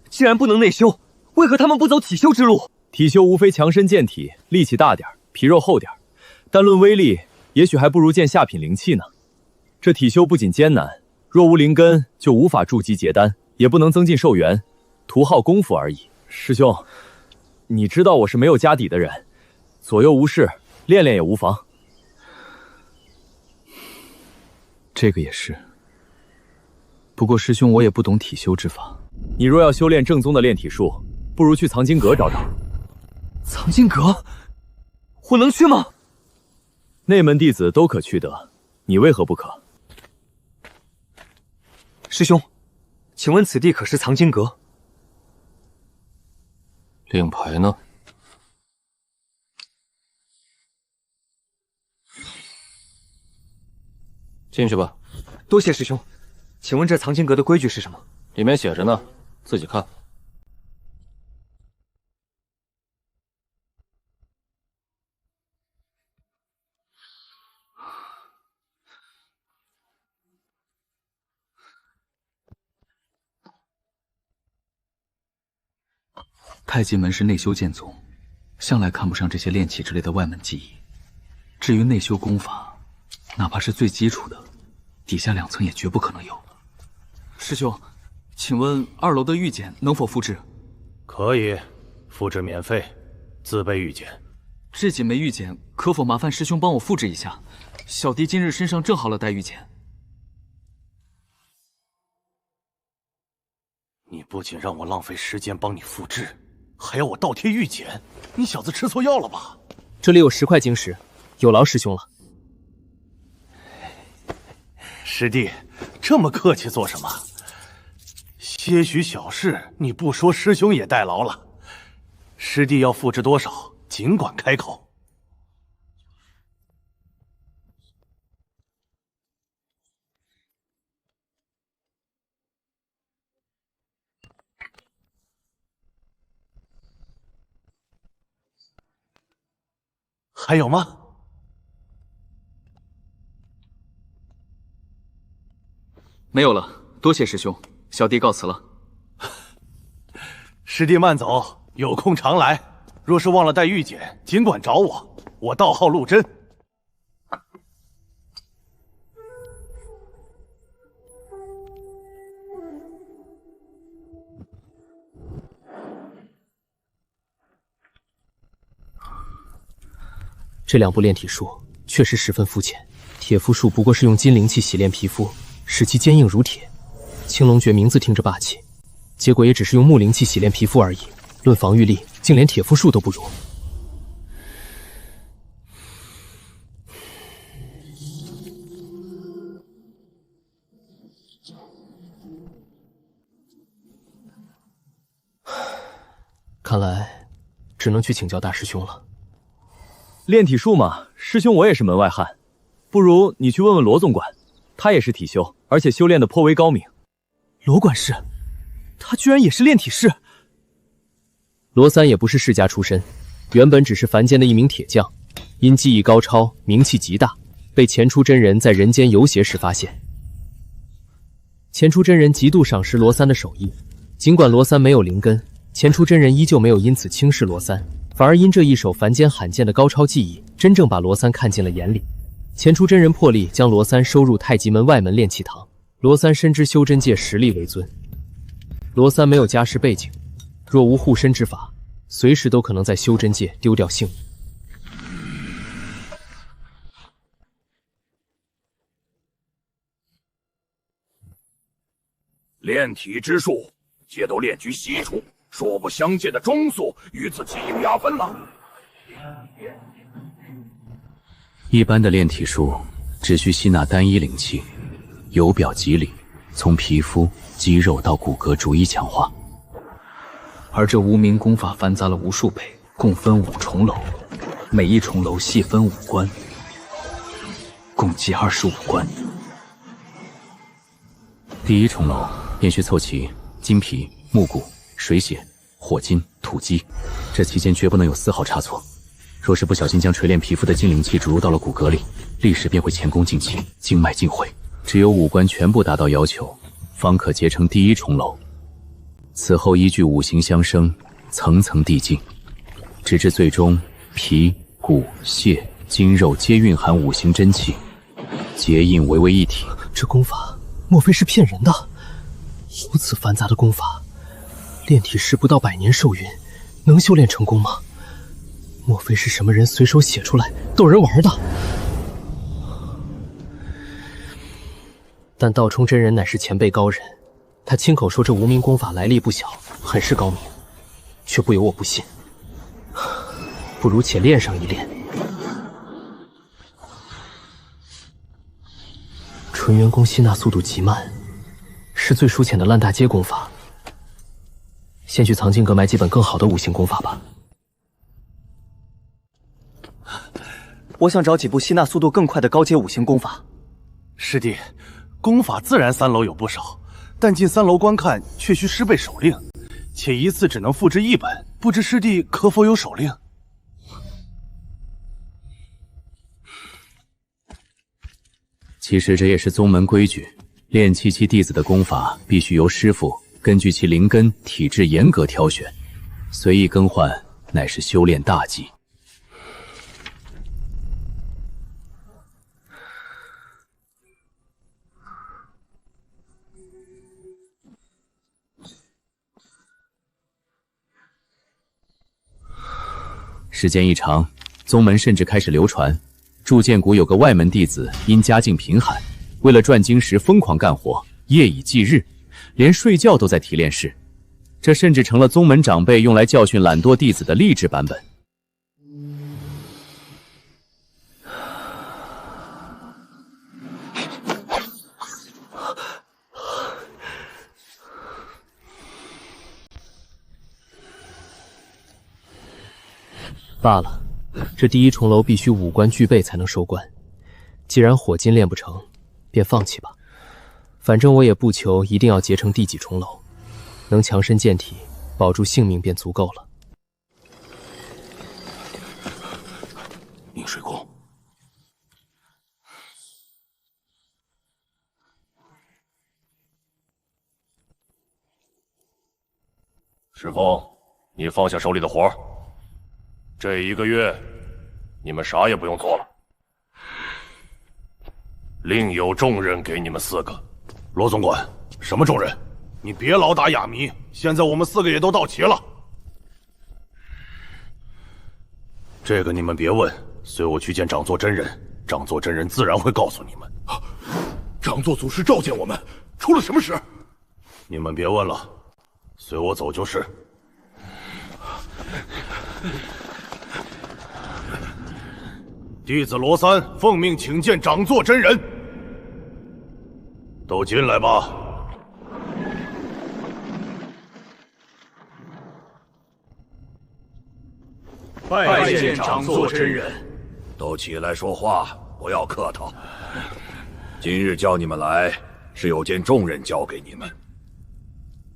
既然不能内修，为何他们不走体修之路？体修无非强身健体，力气大点，皮肉厚点，但论威力，也许还不如见下品灵气呢。这体修不仅艰难，若无灵根，就无法筑基结丹，也不能增进寿元，徒耗功夫而已。师兄，你知道我是没有家底的人，左右无事，练练也无妨。这个也是。不过师兄，我也不懂体修之法。你若要修炼正宗的炼体术，不如去藏经阁找找。藏经阁？我能去吗？内门弟子都可去得，你为何不可？师兄，请问此地可是藏经阁？令牌呢？进去吧。多谢师兄。请问这藏经阁的规矩是什么？里面写着呢，自己看。太极门是内修剑宗，向来看不上这些炼器之类的外门技艺。至于内修功法，哪怕是最基础的，底下2层也绝不可能有。师兄，请问2楼的玉简能否复制？可以，复制免费，自备玉简。这几枚玉简可否麻烦师兄帮我复制一下？小弟今日身上正好了带玉简。你不仅让我浪费时间帮你复制，还要我倒贴玉简，你小子吃错药了吧？这里有10块晶石，有劳师兄了。师弟，这么客气做什么？些许小事，你不说，师兄也代劳了。师弟要复制多少，尽管开口。还有吗？没有了，多谢师兄，小弟告辞了。师弟慢走，有空常来。若是忘了带玉简，尽管找我，我道号陆真。这2部炼体术确实十分肤浅，铁肤术不过是用金灵气洗炼皮肤，使其坚硬如铁。青龙诀名字听着霸气，结果也只是用木灵气洗炼皮肤而已。论防御力，竟连铁肤术都不如。看来只能去请教大师兄了。炼体术嘛，师兄我也是门外汉，不如你去问问罗总管，他也是体修，而且修炼的颇为高明。罗管事，他居然也是炼体师。罗三也不是世家出身，原本只是凡间的一名铁匠，因技艺高超，名气极大，被钱出真人在人间游邪时发现。钱出真人极度赏识罗三的手艺，尽管罗三没有灵根，钱出真人依旧没有因此轻视罗三，反而因这一手凡间罕见的高超技艺，真正把罗三看进了眼里。钱出真人破例将罗三收入太极门外门炼气堂。罗三深知修真界实力为尊，罗三没有家世背景，若无护身之法，随时都可能在修真界丢掉性命。炼体之术，皆都炼居细处，说不相见的中速与此奇应压分了。一般的炼体术只需吸纳单一灵气，由表及里，从皮肤、肌肉到骨骼逐一强化。而这无名功法繁杂了无数倍，共分5重楼，每一重楼细分5关，共计25关。第一重楼便需凑齐金皮、木骨、水血、火金、土鸡，这期间绝不能有丝毫差错。若是不小心将锤炼皮肤的精灵气注入到了骨骼里，立时便会前功尽弃，经脉尽毁。只有5关全部达到要求，方可结成第一重楼。此后依据5行相生，层层递进，直至最终皮、骨、血、筋肉皆蕴含5行真气，结印为为一体。这功法莫非是骗人的？如此繁杂的功法，炼体师不到100年受孕，能修炼成功吗？莫非是什么人随手写出来逗人玩的？但道冲真人乃是前辈高人，他亲口说这无名功法来历不小，很是高明，却不由我不信。不如且练上一练。纯元功吸纳速度极慢，是最疏浅的烂大街功法。先去藏经阁买几本更好的5行功法吧。我想找几部吸纳速度更快的高阶5行功法。师弟，功法自然3楼有不少，但进3楼观看却需师备手令，且一次只能复制1本，不知师弟可否有手令？其实这也是宗门规矩，炼气期弟子的功法必须由师傅根据其灵根、体质严格挑选，随意更换乃是修炼大忌。时间一长，宗门甚至开始流传，铸剑谷有个外门弟子因家境贫寒，为了赚经石疯狂干活，夜以继日，连睡觉都在提炼室。这甚至成了宗门长辈用来教训懒惰弟子的励志版本。罢了，这第一重楼必须5关具备才能收官。既然火金练不成，便放弃吧。反正我也不求一定要结成第几重楼，能强身健体，保住性命便足够了。宁水宫，石峰，你放下手里的活儿。这1个月，你们啥也不用做了。另有重任给你们4个。罗总管，什么重任？你别老打哑谜。现在我们4个也都到齐了。这个你们别问，随我去见掌座真人，掌座真人自然会告诉你们。掌座祖师召见我们，出了什么事？你们别问了，随我走就是。弟子罗三奉命请见掌座真人，都进来吧。拜见掌座真人。都起来说话，不要客套。今日叫你们来，是有件重任交给你们。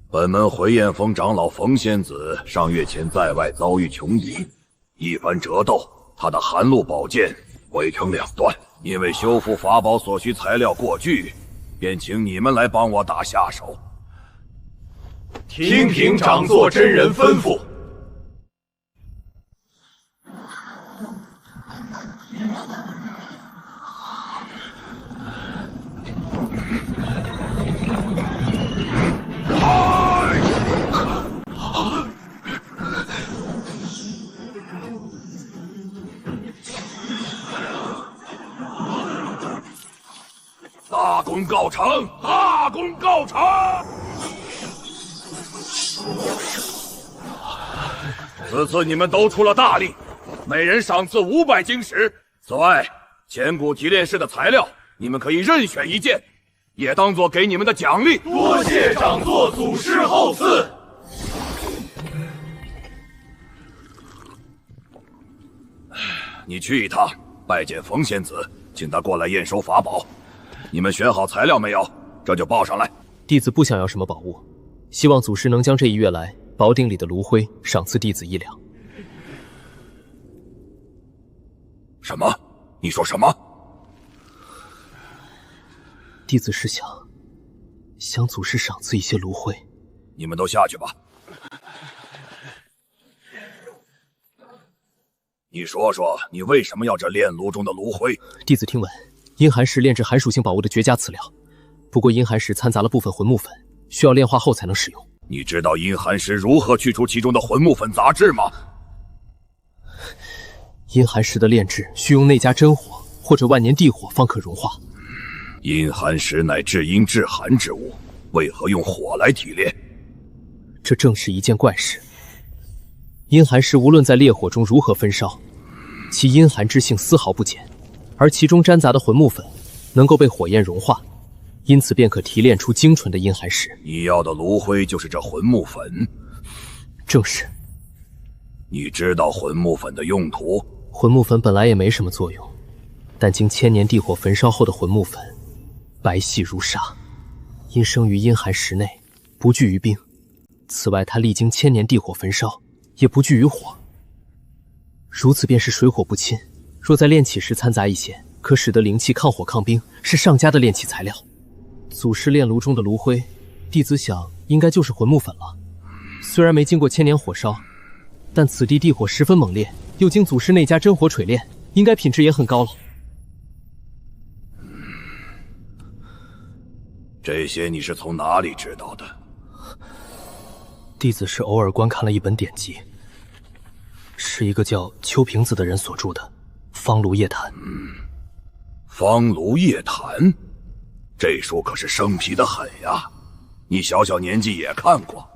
本门回雁峰长老冯仙子上月前在外遭遇穷敌，一番折斗，他的寒露宝剑毁成2段，因为修复法宝所需材料过巨，便请你们来帮我打下手。听凭掌座真人吩咐。大功告成！大功告成！此次你们都出了大力，每人赏赐500晶石。此外，千古提炼室的材料，你们可以任选一件，也当做给你们的奖励。多谢掌座祖师厚赐。你去一趟，拜见冯仙子，请他过来验收法宝。你们选好材料没有？这就报上来。弟子不想要什么宝物，希望祖师能将这1月来宝鼎里的炉灰赏赐弟子1两。什么？你说什么？弟子是想祖师赏赐一些炉灰。你们都下去吧。你说说，你为什么要这炼炉中的炉灰？弟子听闻，阴寒石炼制寒属性宝物的绝佳饲料，不过阴寒石掺杂了部分魂木粉，需要炼化后才能使用。你知道阴寒石如何去除其中的魂木粉杂质吗？阴寒石的炼制需用内家真火或者万年地火方可融化。阴寒石乃至阴至寒之物，为何用火来提炼？这正是一件怪事。阴寒石无论在烈火中如何焚烧，其阴寒之性丝毫不减，而其中掺杂的魂木粉能够被火焰融化，因此便可提炼出精纯的阴寒石。你要的炉灰就是这魂木粉？正是。你知道魂木粉的用途？魂木粉本来也没什么作用，但经千年地火焚烧后的魂木粉，白皙如纱，因生于阴寒石内，不惧于冰。此外，它历经千年地火焚烧，也不惧于火。如此便是水火不侵。若在炼器时掺杂一些，可使得灵气抗火抗冰，是上佳的炼器材料。祖师炼炉中的炉灰，弟子想应该就是魂木粉了。虽然没经过千年火烧，但此地地火十分猛烈，又经祖师内家真火锤炼，应该品质也很高了。这些你是从哪里知道的？弟子是偶尔观看了一本典籍，是一个叫邱平子的人所著的《方炉夜谈》。方炉夜谈，这书可是生僻的很呀！你小小年纪也看过。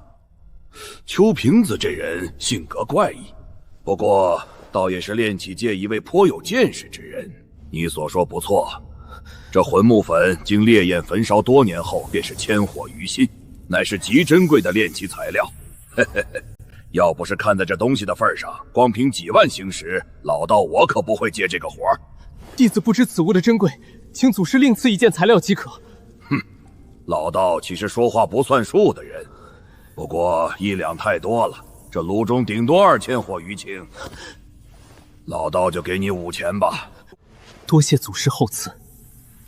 邱平子这人性格怪异，不过倒也是炼器界一位颇有见识之人。你所说不错，这魂木粉经烈焰焚烧多年后，便是千火于心，乃是极珍贵的炼器材料。嘿嘿嘿，要不是看在这东西的份上，光凭几万星石，老道我可不会接这个活儿。弟子不知此物的珍贵，请祖师另赐一件材料即可。哼，老道岂是说话不算数的人？不过1两太多了，这炉中顶多2000火余磬，老道就给你5000吧。多谢祖师厚赐。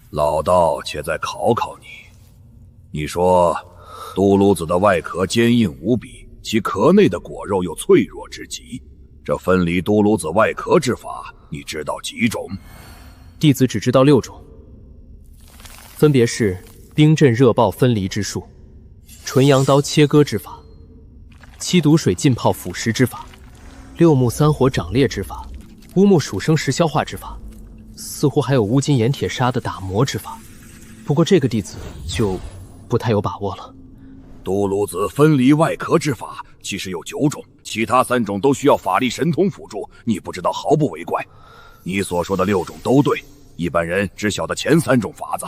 老道且再考考你，你说都炉子的外壳坚硬无比，其壳内的果肉又脆弱之极，这分离都炉子外壳之法，你知道几种？弟子只知道6种，分别是冰镇热爆分离之术、纯阳刀切割之法、七毒水浸泡腐蚀之法、六木三火长裂之法、乌木属生石消化之法，似乎还有乌金盐铁砂的打磨之法。不过这个弟子就不太有把握了。都炉子分离外壳之法其实有9种，其他3种都需要法力神通辅助，你不知道毫不为怪。你所说的6种都对，一般人只晓得前3种法子，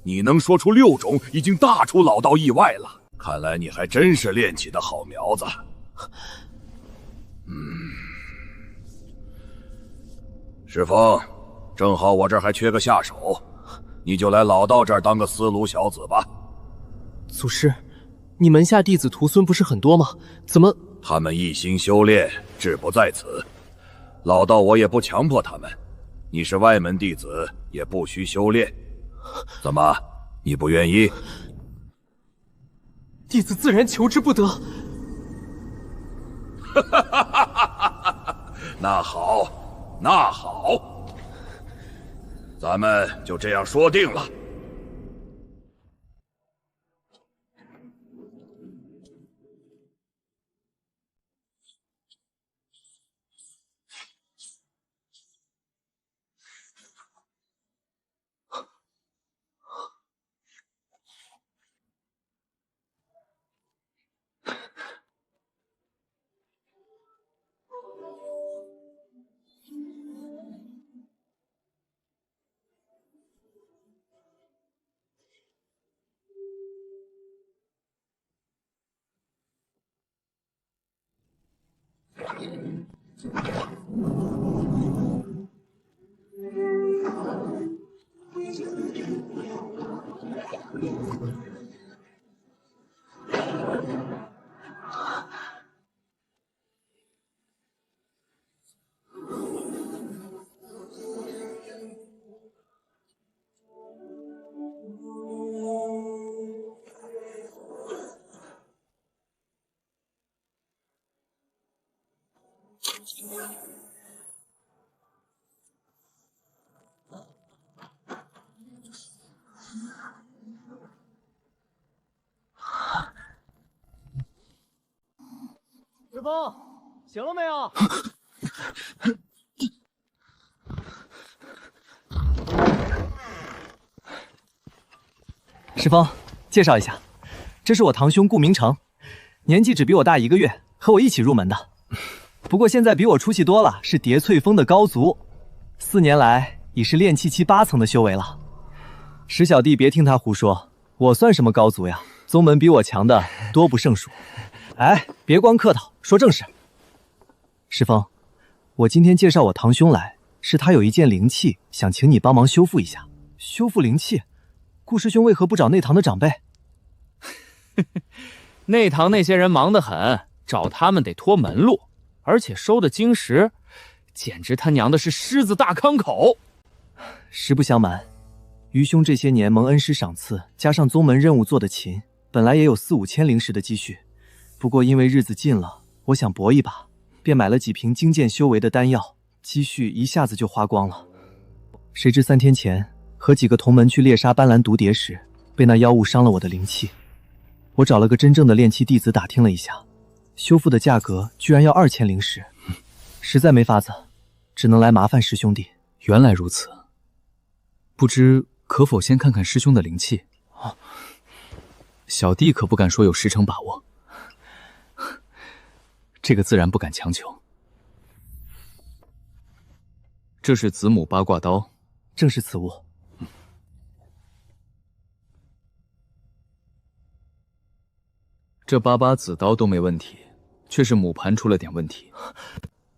你能说出6种，已经大出老道意外了。看来你还真是炼器的好苗子。石峰，正好我这儿还缺个下手，你就来老道这儿当个司炉小子吧。祖师，你门下弟子徒孙不是很多吗？怎么？他们一心修炼，志不在此。老道我也不强迫他们。你是外门弟子，也不需修炼。怎么，你不愿意？弟子自然求之不得。那好，那好，咱们就这样说定了。师风，醒了没有？石峰，介绍一下，这是我堂兄顾明成，年纪只比我大1个月，和我一起入门的。不过现在比我出息多了，是叠翠峰的高足，4年来已是炼气期8层的修为了。石小弟别听他胡说，我算什么高足呀？宗门比我强的多不胜数。哎，别光客套，说正事。石峰，我今天介绍我堂兄来，是他有一件灵器，想请你帮忙修复一下。修复灵器？顾师兄为何不找内堂的长辈？内堂那些人忙得很，找他们得托门路，而且收的晶石，简直他娘的是狮子大康口。实不相瞒，余兄这些年蒙恩师赏赐，加上宗门任务做得勤，本来也有4、5千灵石的积蓄。不过因为日子近了，我想搏一把，便买了几瓶精剑修为的丹药，积蓄一下子就花光了。谁知3天前和几个同门去猎杀斑斓毒蝶时，被那妖物伤了我的灵气。我找了个真正的炼气弟子打听了一下，修复的价格居然要2000灵石，实在没法子，只能来麻烦师兄弟。原来如此，不知可否先看看师兄的灵气？小弟可不敢说有10成把握，这个自然不敢强求。这是子母八卦刀，正是此物。这88子刀都没问题，却是母盘出了点问题。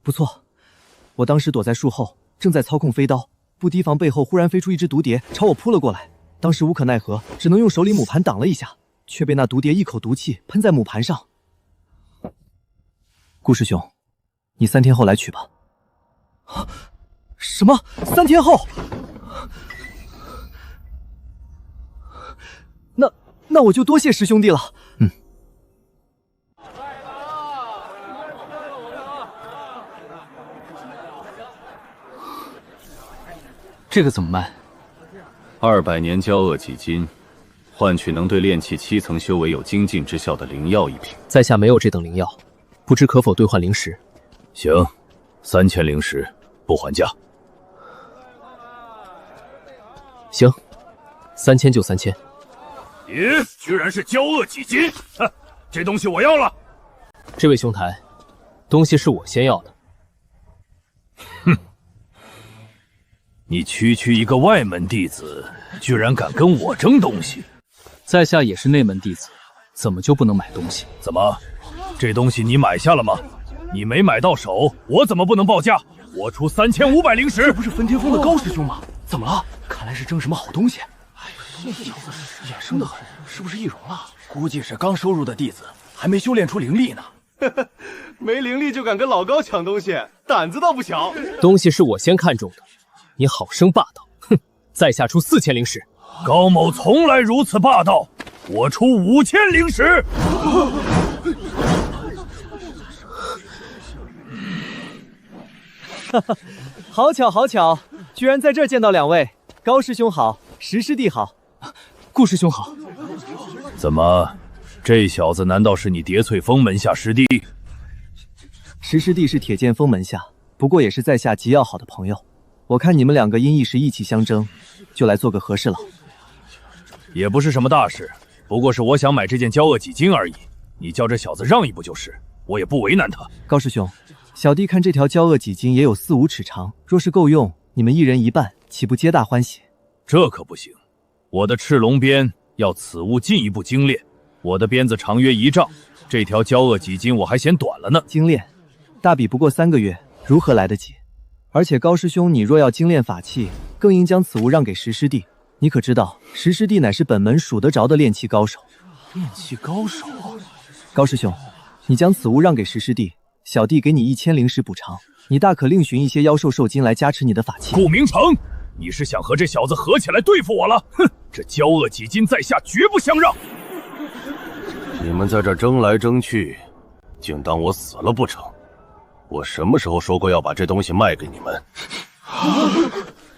不错，我当时躲在树后，正在操控飞刀，不提防背后忽然飞出一只毒蝶朝我扑了过来，当时无可奈何，只能用手里母盘挡了一下，却被那毒蝶一口毒气喷在母盘上。顾师兄，你3天后来取吧。什么？3天后？那我就多谢师兄弟了。这个怎么卖？200年交恶几金，换取能对炼气7层修为有精进之效的灵药1瓶。在下没有这等灵药，不知可否兑换灵石？行，3000灵石，不还价。行，3000就3000。咦，居然是交恶几金！哼，这东西我要了。这位兄台，东西是我先要的。哼，你区区一个外门弟子，居然敢跟我争东西！在下也是内门弟子，怎么就不能买东西？怎么，这东西你买下了吗？你没买到手，我怎么不能报价？我出3500灵石。这不是焚天峰的高师兄吗？怎么了？看来是争什么好东西。这小子眼生得很，是不是易容了？估计是刚收入的弟子，还没修炼出灵力呢。没灵力就敢跟老高抢东西，胆子倒不小。东西是我先看中的，你好生霸道！哼，在下出4000灵石。高某从来如此霸道，我出5000灵石。哈哈，好巧好巧，居然在这儿见到两位。高师兄好，石师弟好，顾师兄好。怎么，这小子难道是你叠翠峰门下师弟？石师弟是铁剑锋门下，不过也是在下极要好的朋友。我看你们两个因一时意气相争，就来做个和事佬。也不是什么大事，不过是我想买这件交恶几金而已。你叫这小子让一步就是，我也不为难他。高师兄，小弟看这条交恶几金也有4、5尺长，若是够用，你们一人一半，岂不皆大欢喜？这可不行，我的赤龙鞭要此物进一步精炼，我的鞭子长约1丈，这条交恶几金我还嫌短了呢。精炼，大比不过3个月，如何来得及？而且高师兄，你若要精炼法器，更应将此物让给石师弟。你可知道，石师弟乃是本门数得着的炼器高手。炼器高手？高师兄，你将此物让给石师弟，小弟给你1000灵石补偿。你大可另寻一些妖兽兽金来加持你的法器。顾明成，你是想和这小子合起来对付我了？哼，这交恶几金在下绝不相让。你们在这争来争去，竟当我死了不成？我什么时候说过要把这东西卖给你们？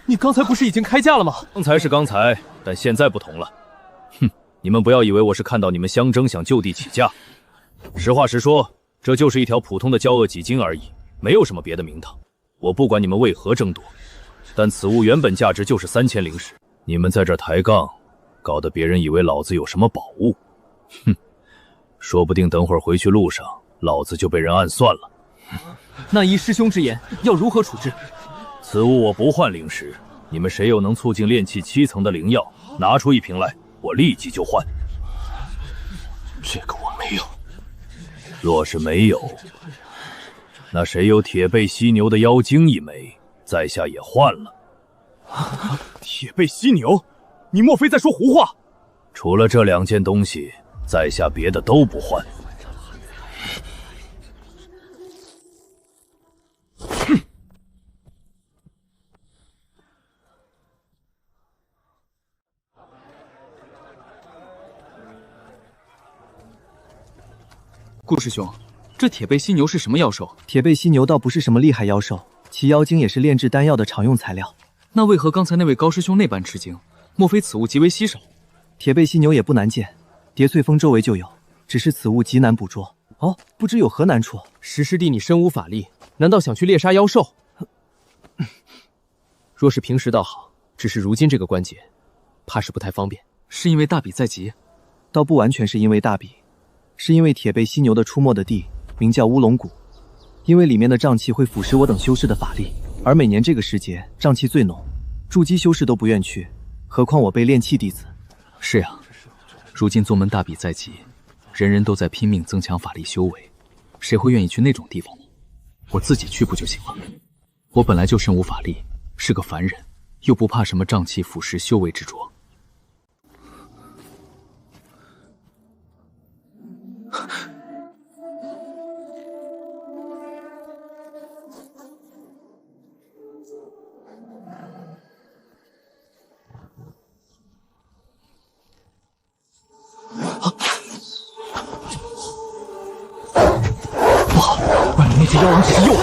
你刚才不是已经开价了吗？刚才是刚才，但现在不同了。哼，你们不要以为我是看到你们相争想就地起价。实话实说，这就是一条普通的交恶几金而已，没有什么别的名堂。我不管你们为何争夺，但此物原本价值就是3000灵石。你们在这抬杠，搞得别人以为老子有什么宝物。哼，说不定等会儿回去路上，老子就被人暗算了。那依师兄之言，要如何处置？此物我不换灵石，你们谁有能促进炼气7层的灵药，拿出1瓶来，我立即就换。这个我没有。若是没有，那谁有铁背犀牛的妖精1枚，在下也换了。铁背犀牛？你莫非在说胡话？除了这2件东西，在下别的都不换。顾师兄，这铁背犀牛是什么妖兽？铁背犀牛倒不是什么厉害妖兽，其妖精也是炼制丹药的常用材料。那为何刚才那位高师兄那般吃惊？莫非此物极为稀少？铁背犀牛也不难见，叠翠峰周围就有，只是此物极难捕捉。哦，不知有何难处？石师弟，你身无法力，难道想去猎杀妖兽？若是平时倒好，只是如今这个关节，怕是不太方便。是因为大比在即？倒不完全是因为大比。是因为铁背犀牛的出没的地名叫乌龙谷，因为里面的瘴气会腐蚀我等修士的法力，而每年这个时节瘴气最浓，筑基修士都不愿去，何况我辈炼器弟子。是啊，如今宗门大比在即，人人都在拼命增强法力修为，谁会愿意去那种地方呢？我自己去不就行了？我本来就身无法力，是个凡人，又不怕什么瘴气腐蚀修为之浊。不好，外面那只妖狼只是诱饵。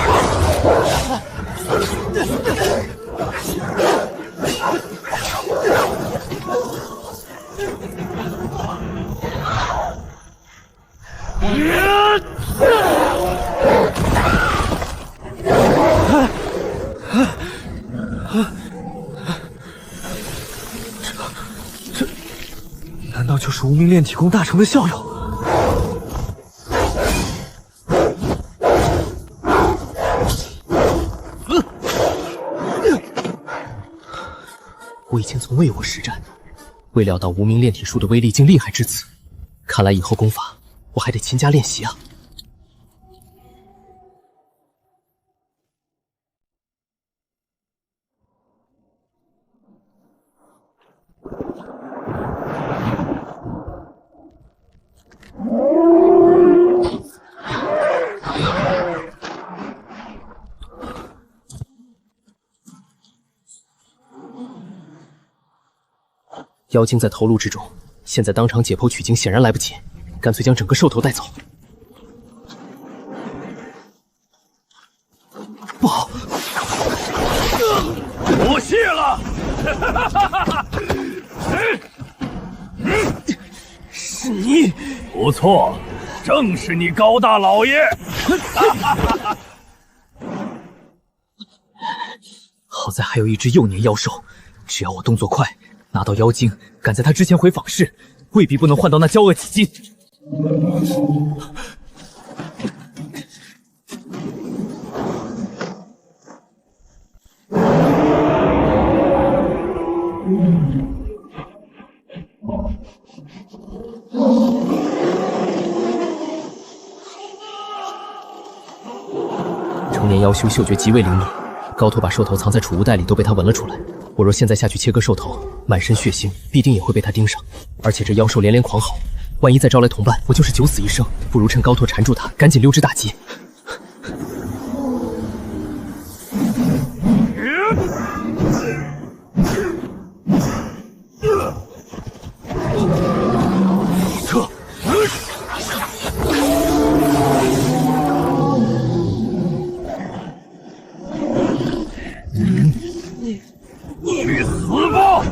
这难道就是无名炼体功大成的效用？我以前从未有过实战，未料到无名炼体术的威力竟厉害至此。看来以后功法我还得勤加练习啊。妖精在头颅之中，现在当场解剖取经显然来不及，干脆将整个兽头带走。不好！不谢了！是你！不错，正是你高大老爷！好在还有一只幼年妖兽，只要我动作快，拿到妖精，赶在他之前回访视，未必不能换到那娇恶几斤。成年妖修嗅觉极为灵敏，高头把兽头藏在储物袋里都被他闻了出来。我若现在下去切割兽头，满身血腥，必定也会被他盯上。而且这妖兽连连狂吼，万一再招来同伴，我就是九死一生。不如趁高头缠住他，赶紧溜之大吉。撤！去死吧！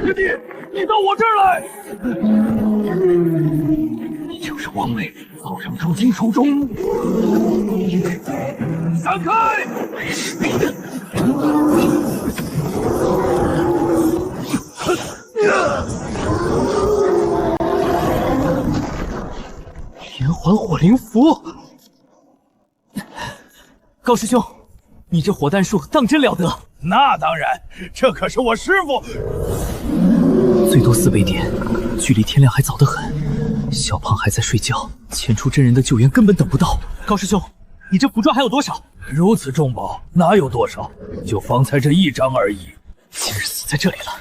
师弟，你到我这儿来！你就是王妹早上出京手中，散开！连环火灵符，高师兄，你这火弹术当真了得！那当然，这可是我师傅。最多4倍点，距离天亮还早得很。小胖还在睡觉，前出真人的救援根本等不到。高师兄，你这符咒还有多少？如此重宝，哪有多少？就方才这1张而已。今日死在这里了，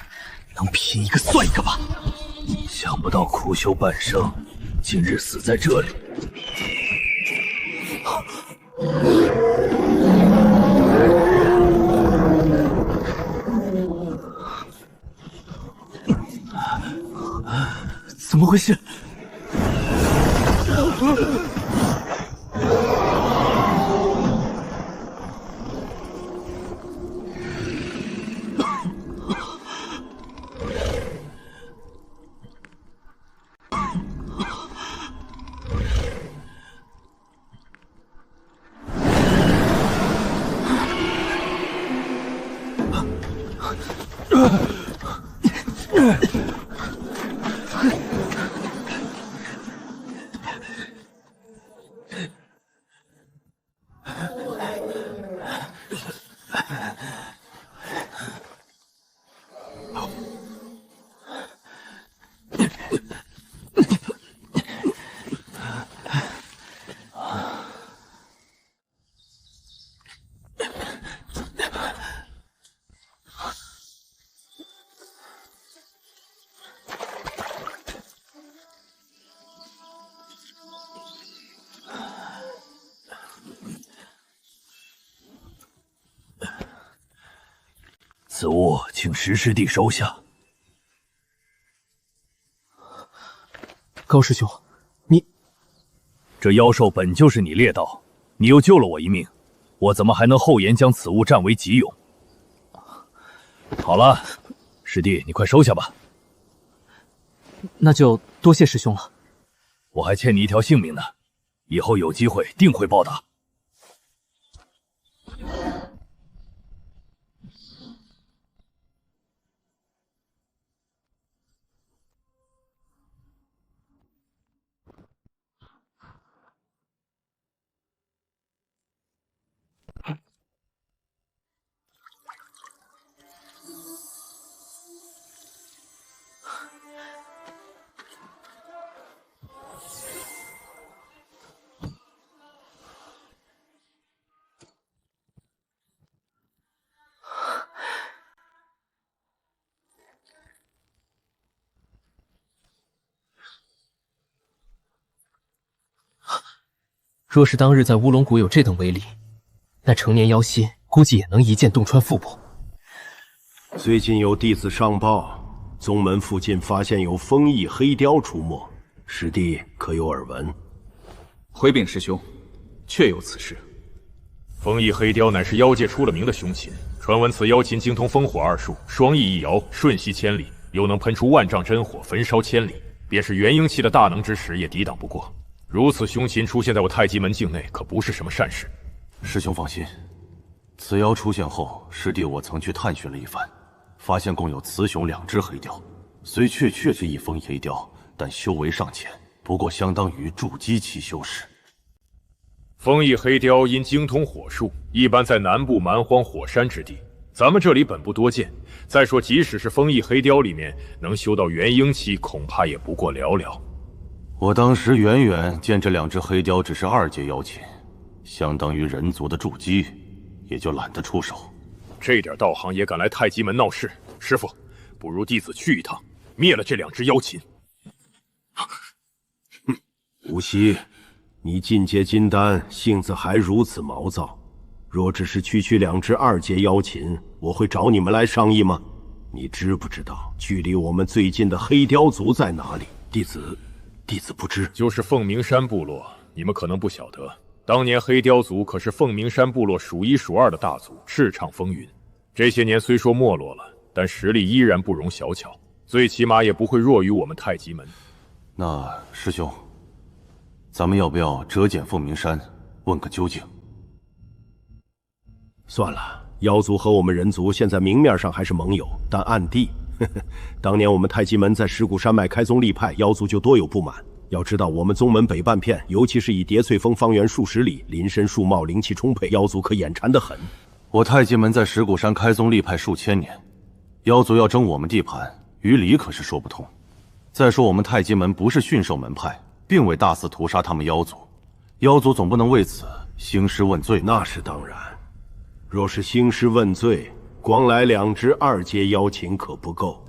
能拼一个算一个吧。想不到苦修半生，今日死在这里。怎么回事？此物请石师弟收下。高师兄，你这妖兽本就是你猎到，你又救了我一命，我怎么还能厚颜将此物占为己有？好了，师弟，你快收下吧。那就多谢师兄了。我还欠你一条性命呢，以后有机会定会报答。若是当日在乌龙谷有这等威力，那成年妖仙估计也能一剑洞穿腹部。最近有弟子上报，宗门附近发现有风翼黑雕出没，师弟可有耳闻？回禀师兄，确有此事。风翼黑雕乃是妖界出了名的凶禽，传闻此妖禽精通风火二术，双翼一摇，瞬息千里，又能喷出万丈真火，焚烧千里，便是元婴期的大能之时也抵挡不过。如此凶禽出现在我太极门境内，可不是什么善事。师兄放心，此妖出现后，师弟我曾去探寻了一番，发现共有雌雄2只黑雕，虽确是一风翼黑雕，但修为尚浅，不过相当于筑基期修士。风翼黑雕因精通火术，一般在南部蛮荒火山之地，咱们这里本不多见。再说，即使是风翼黑雕里面能修到元婴期，恐怕也不过寥寥。我当时远远见这2只黑雕只是2阶妖禽，相当于人族的筑基，也就懒得出手。这点道行也敢来太极门闹事，师傅，不如弟子去一趟，灭了这2只妖禽。无锡，你进阶金丹，性子还如此毛躁。若只是区2只2阶妖禽，我会找你们来商议吗？你知不知道距离我们最近的黑雕族在哪里？弟子不知。就是凤鸣山部落，你们可能不晓得，当年黑雕族可是凤鸣山部落数1数2的大族，叱咤风云。这些年虽说没落了，但实力依然不容小瞧，最起码也不会弱于我们太极门。那师兄，咱们要不要折减凤鸣山，问个究竟？算了，妖族和我们人族现在明面上还是盟友，但暗地，当年我们太极门在石鼓山脉开宗立派，妖族就多有不满。要知道，我们宗门北半片，尤其是以叠翠峰方圆数十里，林深树茂，灵气充沛，妖族可眼馋得很。我太极门在石鼓山开宗立派数千年，妖族要争我们地盘，于理可是说不通。再说我们太极门不是驯兽门派，并未大肆屠杀他们妖族，妖族总不能为此兴师问罪。那是当然，若是兴师问罪，光来2只2阶妖禽可不够。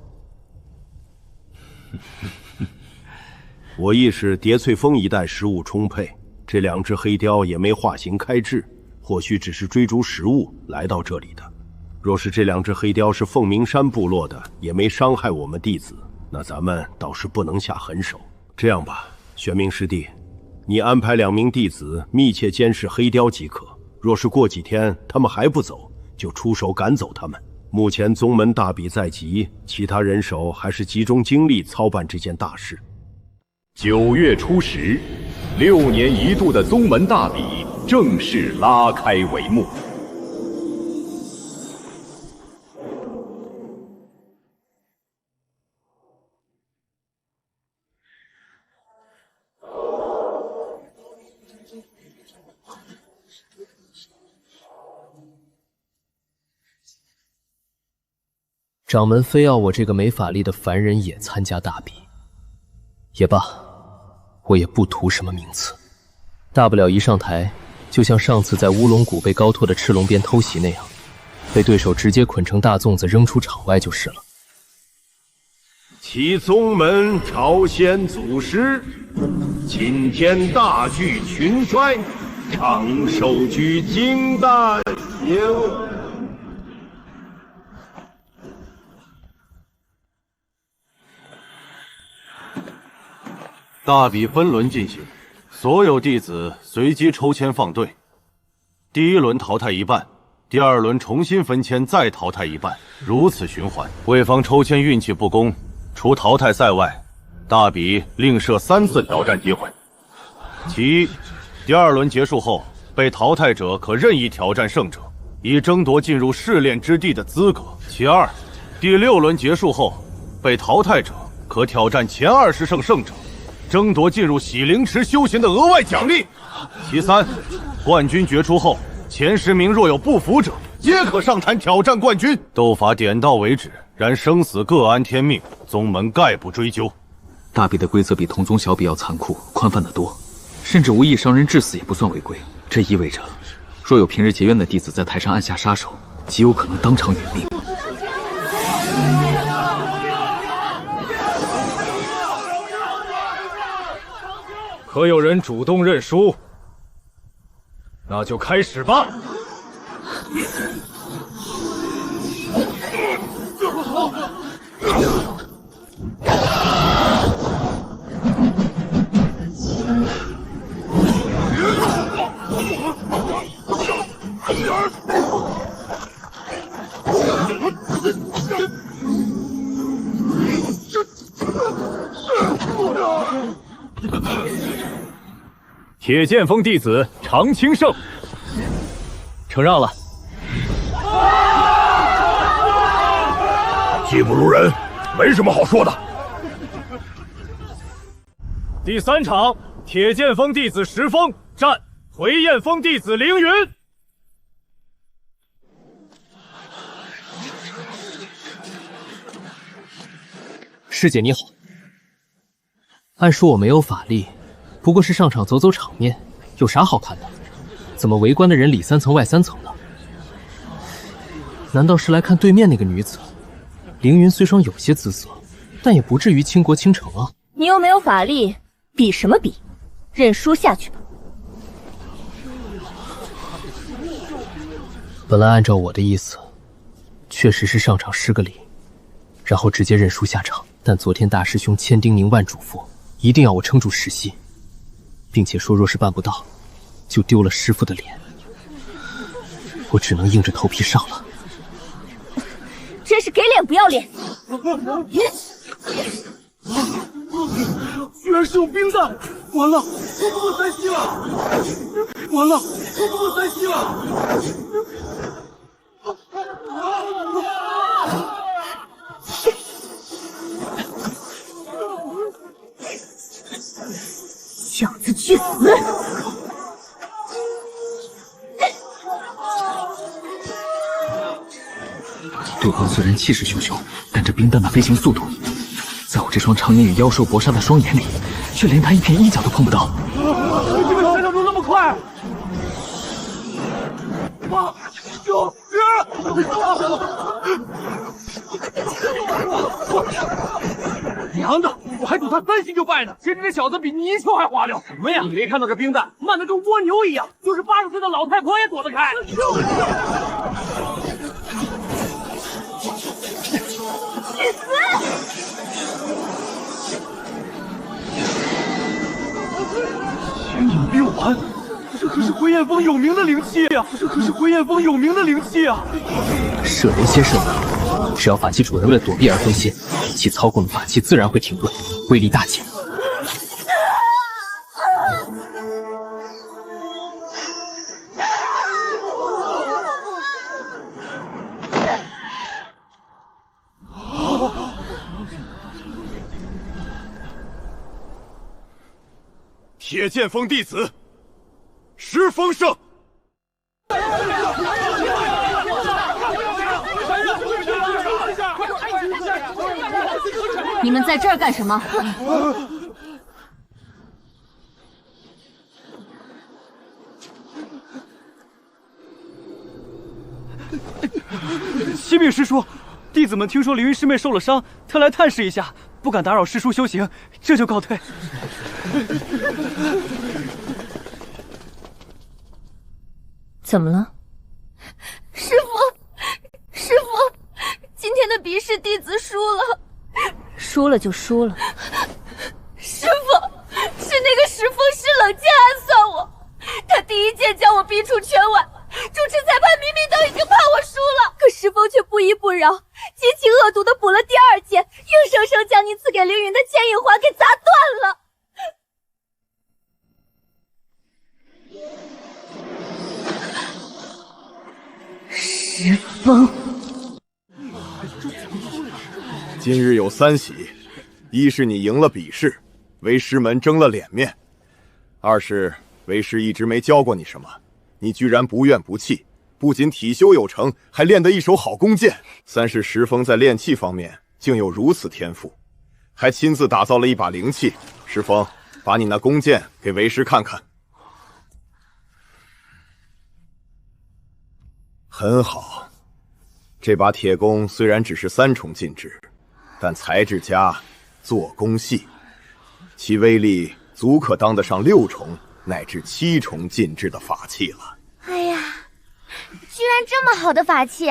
我亦是叠翠峰一带食物充沛，这2只黑雕也没化形开智，或许只是追逐食物来到这里的。若是这2只黑雕是凤鸣山部落的，也没伤害我们弟子，那咱们倒是不能下狠手。这样吧，玄冥师弟，你安排2名弟子密切监视黑雕即可。若是过几天他们还不走，就出手赶走他们。目前宗门大比在即，其他人手还是集中精力操办这件大事。9月初10，6年1度的宗门大比正式拉开帷幕。掌门非要我这个没法力的凡人也参加大比，也罢，我也不图什么名次，大不了一上台，就像上次在乌龙谷被高拓的赤龙鞭偷袭那样，被对手直接捆成大粽子扔出场外就是了。其宗门朝先祖师，今天大聚群衰，长寿居金丹行。大比分轮进行，所有弟子随机抽签放队。第1轮淘汰一半，第2轮重新分签再淘汰一半，如此循环。为防抽签运气不公，除淘汰赛外，大比另设3次挑战机会。其一，第2轮结束后，被淘汰者可任意挑战胜者，以争夺进入试炼之地的资格。其二，第6轮结束后，被淘汰者可挑战前20胜胜者，争夺进入洗灵池修行的额外奖励。其三，冠军决出后，前10名若有不服者，皆可上坛挑战冠军。斗法点到为止，然生死各安天命，宗门概不追究。大比的规则比同宗小比要残酷，宽泛得多，甚至无意伤人致死也不算违规。这意味着，若有平日结怨的弟子在台上按下杀手，极有可能当场殒命。可有人主动认输？那就开始吧。铁剑锋弟子常青胜，承让了。技不如人，没什么好说的。第3场，铁剑锋弟子石峰战回焰锋弟子凌云。师姐你好。按说我没有法力，不过是上场走走场面，有啥好看的？怎么围观的人里3层外3层的？难道是来看对面那个女子？凌云虽双有些姿色，但也不至于倾国倾城啊。你又没有法力，比什么比？认输下去吧。本来按照我的意思，确实是上场施个礼，然后直接认输下场。但昨天大师兄千叮咛万嘱咐，一定要我撑住时息，并且说若是办不到，就丢了师父的脸。我只能硬着头皮上了。真是给脸不要脸！居然是用冰弹！完了，不能再吸了！完了，不能再吸了！小子去死！对方虽然气势汹汹，但这冰弹的飞行速度，在我这双常年与妖兽搏杀的双眼里，却连他一片衣角都碰不到。这个战斗都那么快！8、9、娘的！我还赌他3星就败呢，谁知这小子比泥鳅还滑溜。什么呀？你没看到这冰弹慢得跟蜗牛一样，就是80岁的老太婆也躲得开。去死！千影冰环，这可是回焰峰有名的灵气呀！这可是回焰峰有名的灵气啊！射人先射脑，只要法器主人为了躲避而分心，其操控的法器自然会停顿，威力大减。铁剑锋弟子石峰胜。你们在这儿干什么？启禀师叔，弟子们听说凌云师妹受了伤，特来探视一下，不敢打扰师叔修行，这就告退。怎么了？师父，今天的比试弟子输了。输了就输了。师父，是那个石峰师冷箭暗算我，他第一剑将我逼出圈外，主持裁判明明都已经判我输了，可石峰却不依不饶，极其恶毒的补了第2剑，硬生生将你赐给凌云的牵引环给砸断了。石峰，今日有3喜，一是你赢了比试，为师们争了脸面；二是为师一直没教过你什么，你居然不怨不弃，不仅体修有成，还练得一手好弓箭；三是石峰在炼器方面竟有如此天赋，还亲自打造了一把灵器。石峰，把你那弓箭给为师看看。很好，这把铁弓虽然只是3重进制，但材质佳，做工细，其威力足可当得上6重，乃至7重禁制的法器了。哎呀，居然这么好的法器！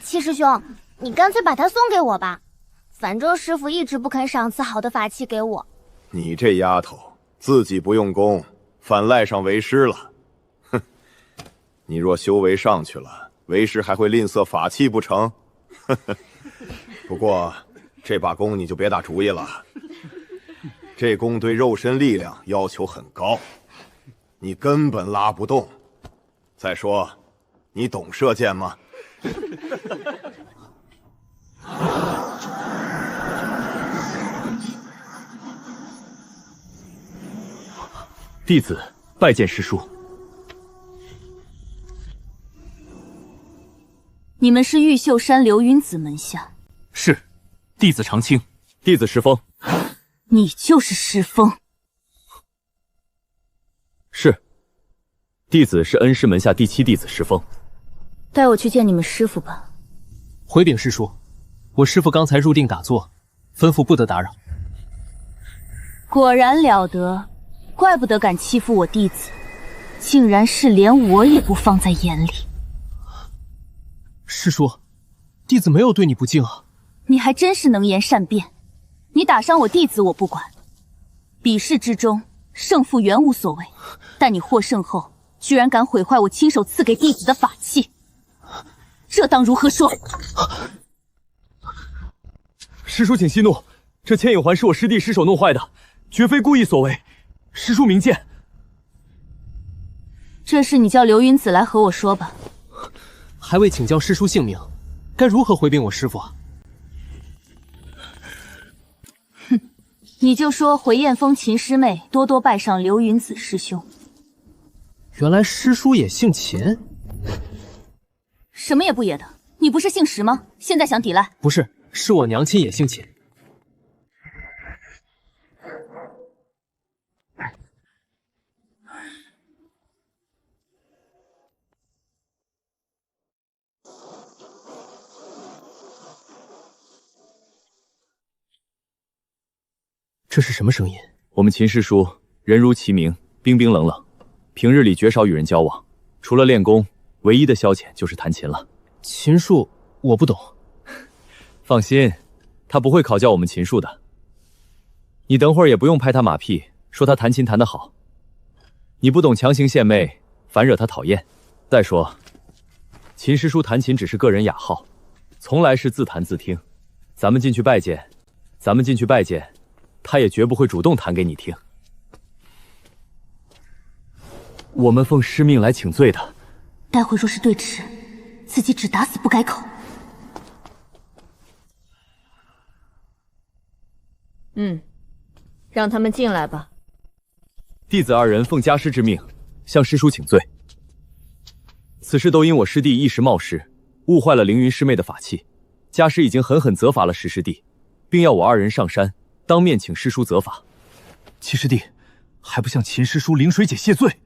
七师兄，你干脆把它送给我吧，反正师傅一直不肯赏赐好的法器给我。你这丫头自己不用功，反赖上为师了。哼，你若修为上去了，为师还会吝啬法器不成？呵呵。不过这把弓你就别打主意了，这弓对肉身力量要求很高，你根本拉不动。再说，你懂射箭吗？弟子拜见师叔。你们是玉秀山流云子门下？是，弟子常青，弟子石峰。你就是石峰？是，弟子是恩师门下第7弟子石峰。带我去见你们师傅吧。回禀师叔，我师父刚才入定打坐，吩咐不得打扰。果然了得，怪不得敢欺负我弟子，竟然是连我也不放在眼里。师叔，弟子没有对你不敬啊。你还真是能言善辩。你打伤我弟子我不管，比试之中胜负原无所谓，但你获胜后居然敢毁坏我亲手赐给弟子的法器，这当如何说？师叔请息怒，这牵引环是我师弟失手弄坏的，绝非故意所为，师叔明鉴。这事你叫流云子来和我说吧。还未请教师叔姓名，该如何回禀我师父啊？哼，你就说回雁峰秦师妹多多拜上流云子师兄。原来师叔也姓秦？什么也不也的，你不是姓石吗？现在想抵赖？不是，是我娘亲也姓秦。这是什么声音？我们秦师叔人如其名，冰冰冷冷，平日里绝少与人交往，除了练功，唯一的消遣就是弹琴了。琴术我不懂。放心，他不会考教我们琴术的。你等会儿也不用拍他马屁，说他弹琴弹得好。你不懂强行献媚，反惹他讨厌。再说，秦师叔弹琴只是个人雅号，从来是自弹自听。咱们进去拜见，他也绝不会主动弹给你听。我们奉师命来请罪的。待会若是对峙，自己只打死不改口。让他们进来吧。弟子2人奉家师之命，向师叔请罪。此事都因我师弟一时冒失，误坏了凌云师妹的法器。家师已经狠狠责罚了石师弟，并要我2人上山当面请师叔责罚。七师弟，还不向秦师叔灵水姐谢罪？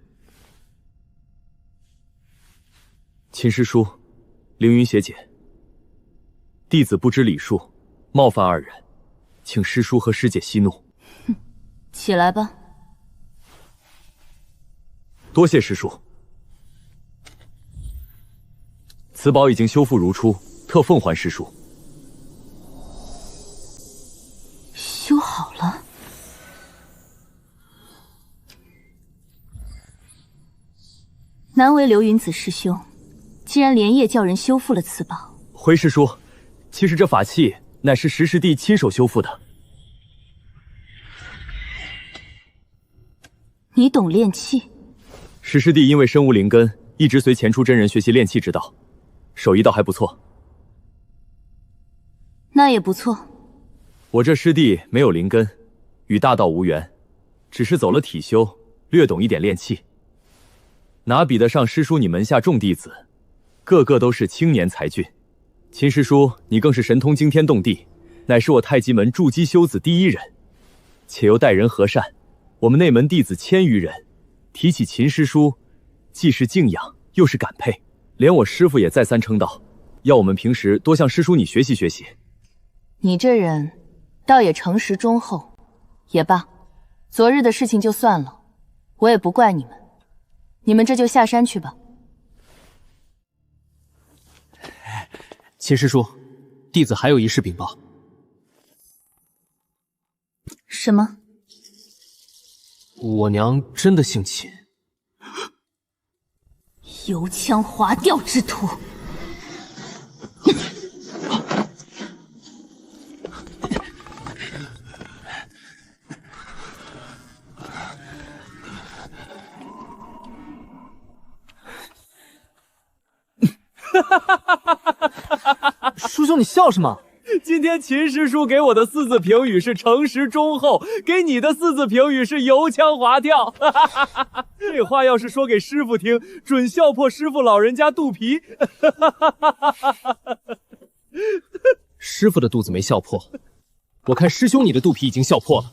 秦师叔，凌云学姐，弟子不知礼数，冒犯2人，请师叔和师姐息怒。起来吧。多谢师叔。此宝已经修复如初，特奉还师叔。修好了。难为流云子师兄，竟然连夜叫人修复了此宝。回师叔，其实这法器乃是石师弟亲手修复的。你懂炼器？石师弟因为身无灵根，一直随钱出真人学习炼器之道，手艺倒还不错。那也不错。我这师弟没有灵根，与大道无缘，只是走了体修，略懂一点炼器。哪比得上师叔你门下众弟子，个个都是青年才俊。秦师叔，你更是神通惊天动地，乃是我太极门筑基修子第1人，且又待人和善。我们内门弟子1000余人，提起秦师叔，既是敬仰，又是感佩。连我师父也再三称道，要我们平时多向师叔你学习学习。你这人倒也诚实忠厚。也罢，昨日的事情就算了，我也不怪你们，你们这就下山去吧。秦师叔，弟子还有一事禀报。什么？我娘真的姓秦。油腔滑调之徒！叔兄，你笑什么？今天秦师叔给我的4字评语是诚实忠厚，给你的4字评语是油腔滑调。这话要是说给师傅听，准笑破师傅老人家肚皮。师傅的肚子没笑破，我看师兄你的肚皮已经笑破了。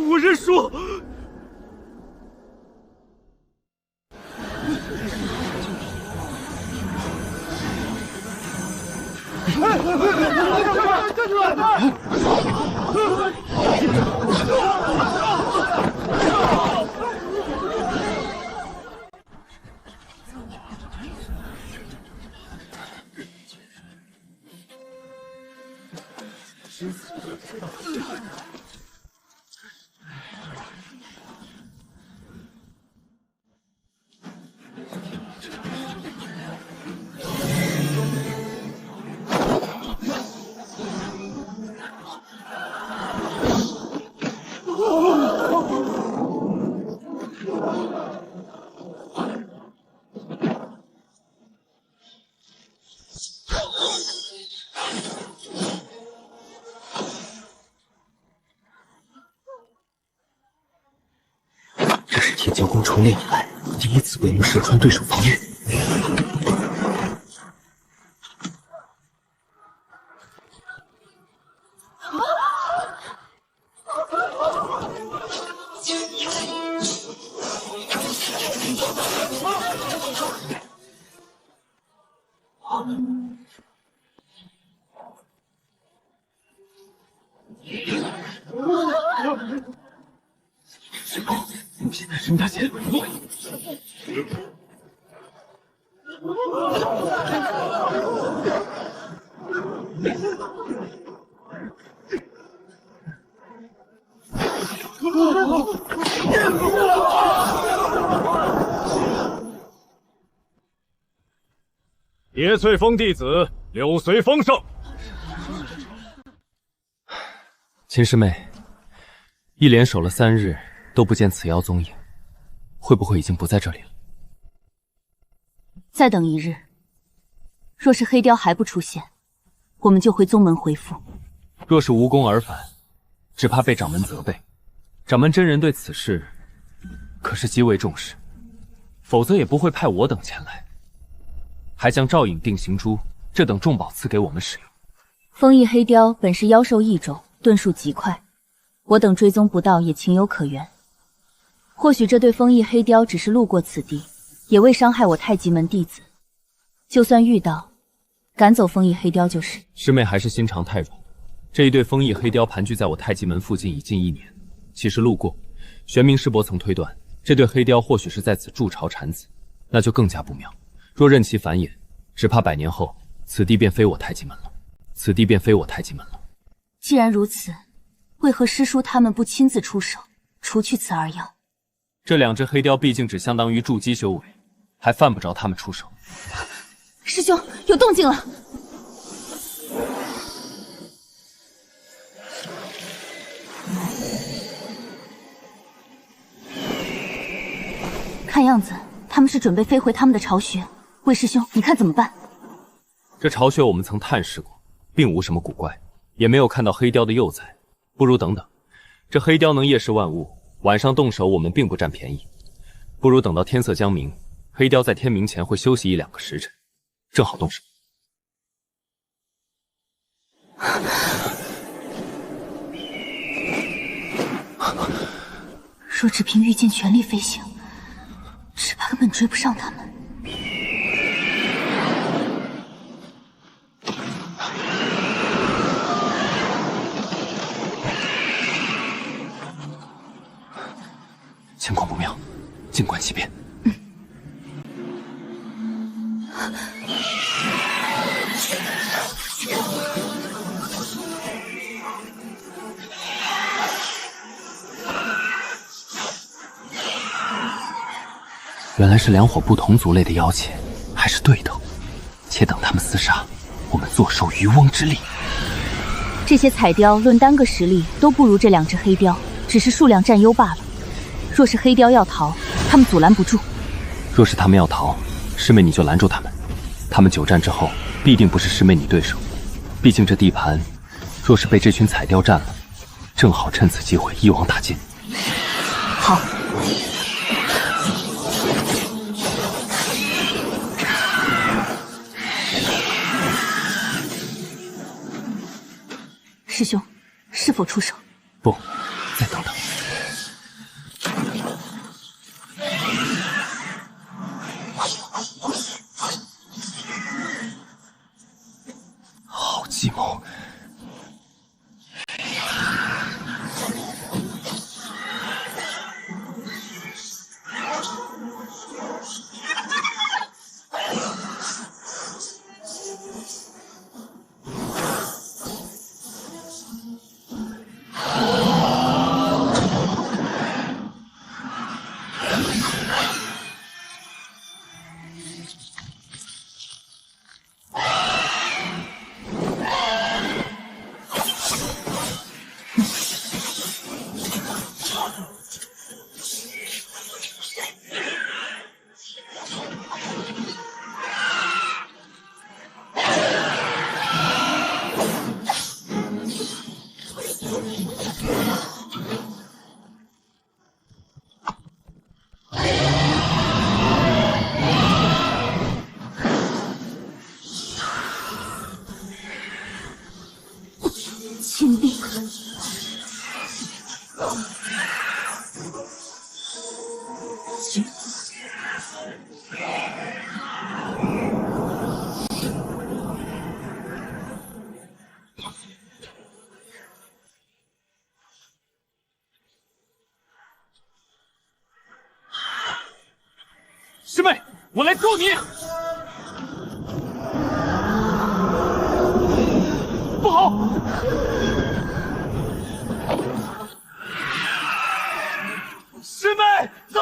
我认输。这是铁教宫重练以来第一次鬼幕射穿对手防御。现在沈大姐，叶翠峰弟子柳随风胜。秦师妹，一连守了3日都不见此妖踪影，会不会已经不在这里了？再等1日，若是黑雕还不出现，我们就回宗门回复。若是无功而返，只怕被掌门责备。掌门真人对此事可是极为重视。否则也不会派我等前来，还将赵颖、定行珠这等重宝赐给我们使用。风翼黑雕本是妖兽异种，遁术极快，我等追踪不到也情有可原。或许这对风翼黑雕只是路过此地，也未伤害我太极门弟子。就算遇到，赶走风翼黑雕就是。师妹还是心肠太软。这一对风翼黑雕盘踞在我太极门附近已近1年，其实路过，玄冥师伯曾推断，这对黑雕或许是在此筑巢产子，那就更加不妙。若任其繁衍，只怕100年后，此地便非我太极门了。此地便非我太极门了。既然如此，为何师叔他们不亲自出手，除去此二妖？这2只黑雕毕竟只相当于筑基修为，还犯不着他们出手。师兄，有动静了！看样子他们是准备飞回他们的巢穴。魏师兄，你看怎么办？这巢穴我们曾探视过，并无什么古怪，也没有看到黑雕的幼崽。不如等等，这黑雕能夜视万物，晚上动手我们并不占便宜。不如等到天色将明，黑雕在天明前会休息1-2个时辰，正好动手。若只凭御剑全力飞行，只怕根本追不上他们。情况不妙，静观其变。原来是2伙不同族类的妖孽，还是对头。且等他们厮杀，我们坐收渔翁之利。这些彩雕论单个实力都不如这2只黑雕，只是数量占优罢了。若是黑雕要逃，他们阻拦不住。若是他们要逃，师妹你就拦住他们。他们久战之后，必定不是师妹你对手。毕竟这地盘，若是被这群彩雕占了，正好趁此机会一网打尽。好。师兄，是否出手？不，再等等。好计谋！亲兵。师妹，我来救你！不好！师妹，走！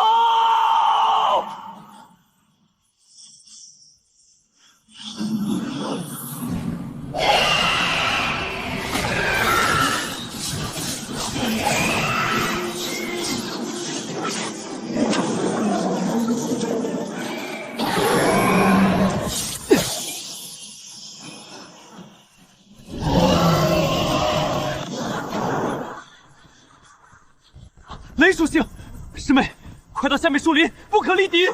雷属性，师妹，快到下面树林，不可力敌。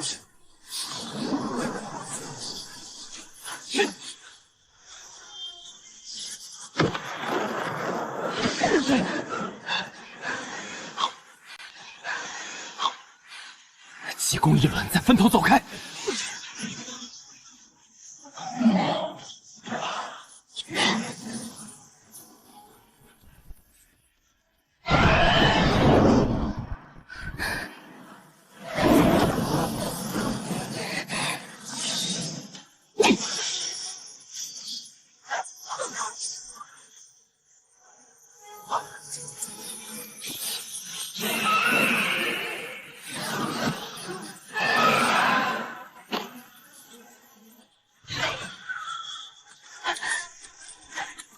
急攻一轮，再分头走开。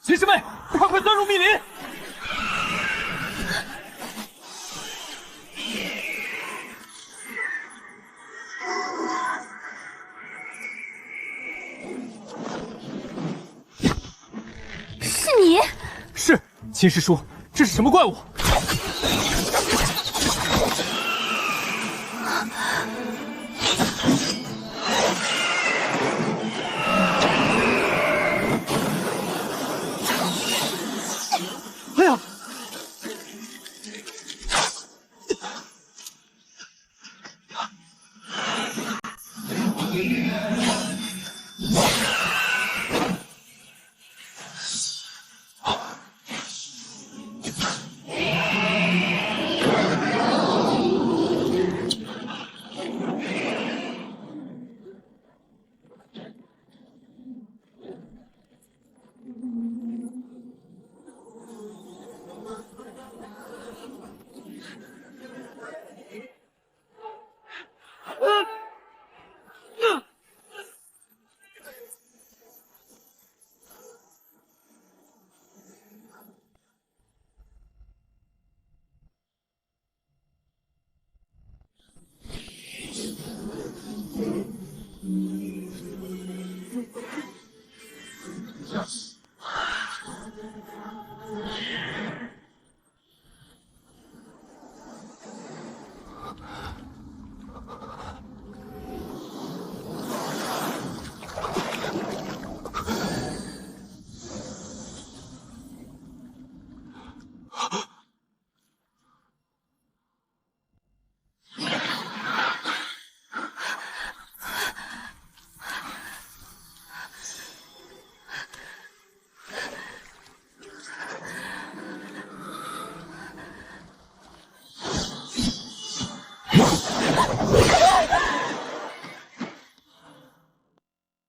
骑士们，快钻入密林！是你？是，秦师叔，这是什么怪物？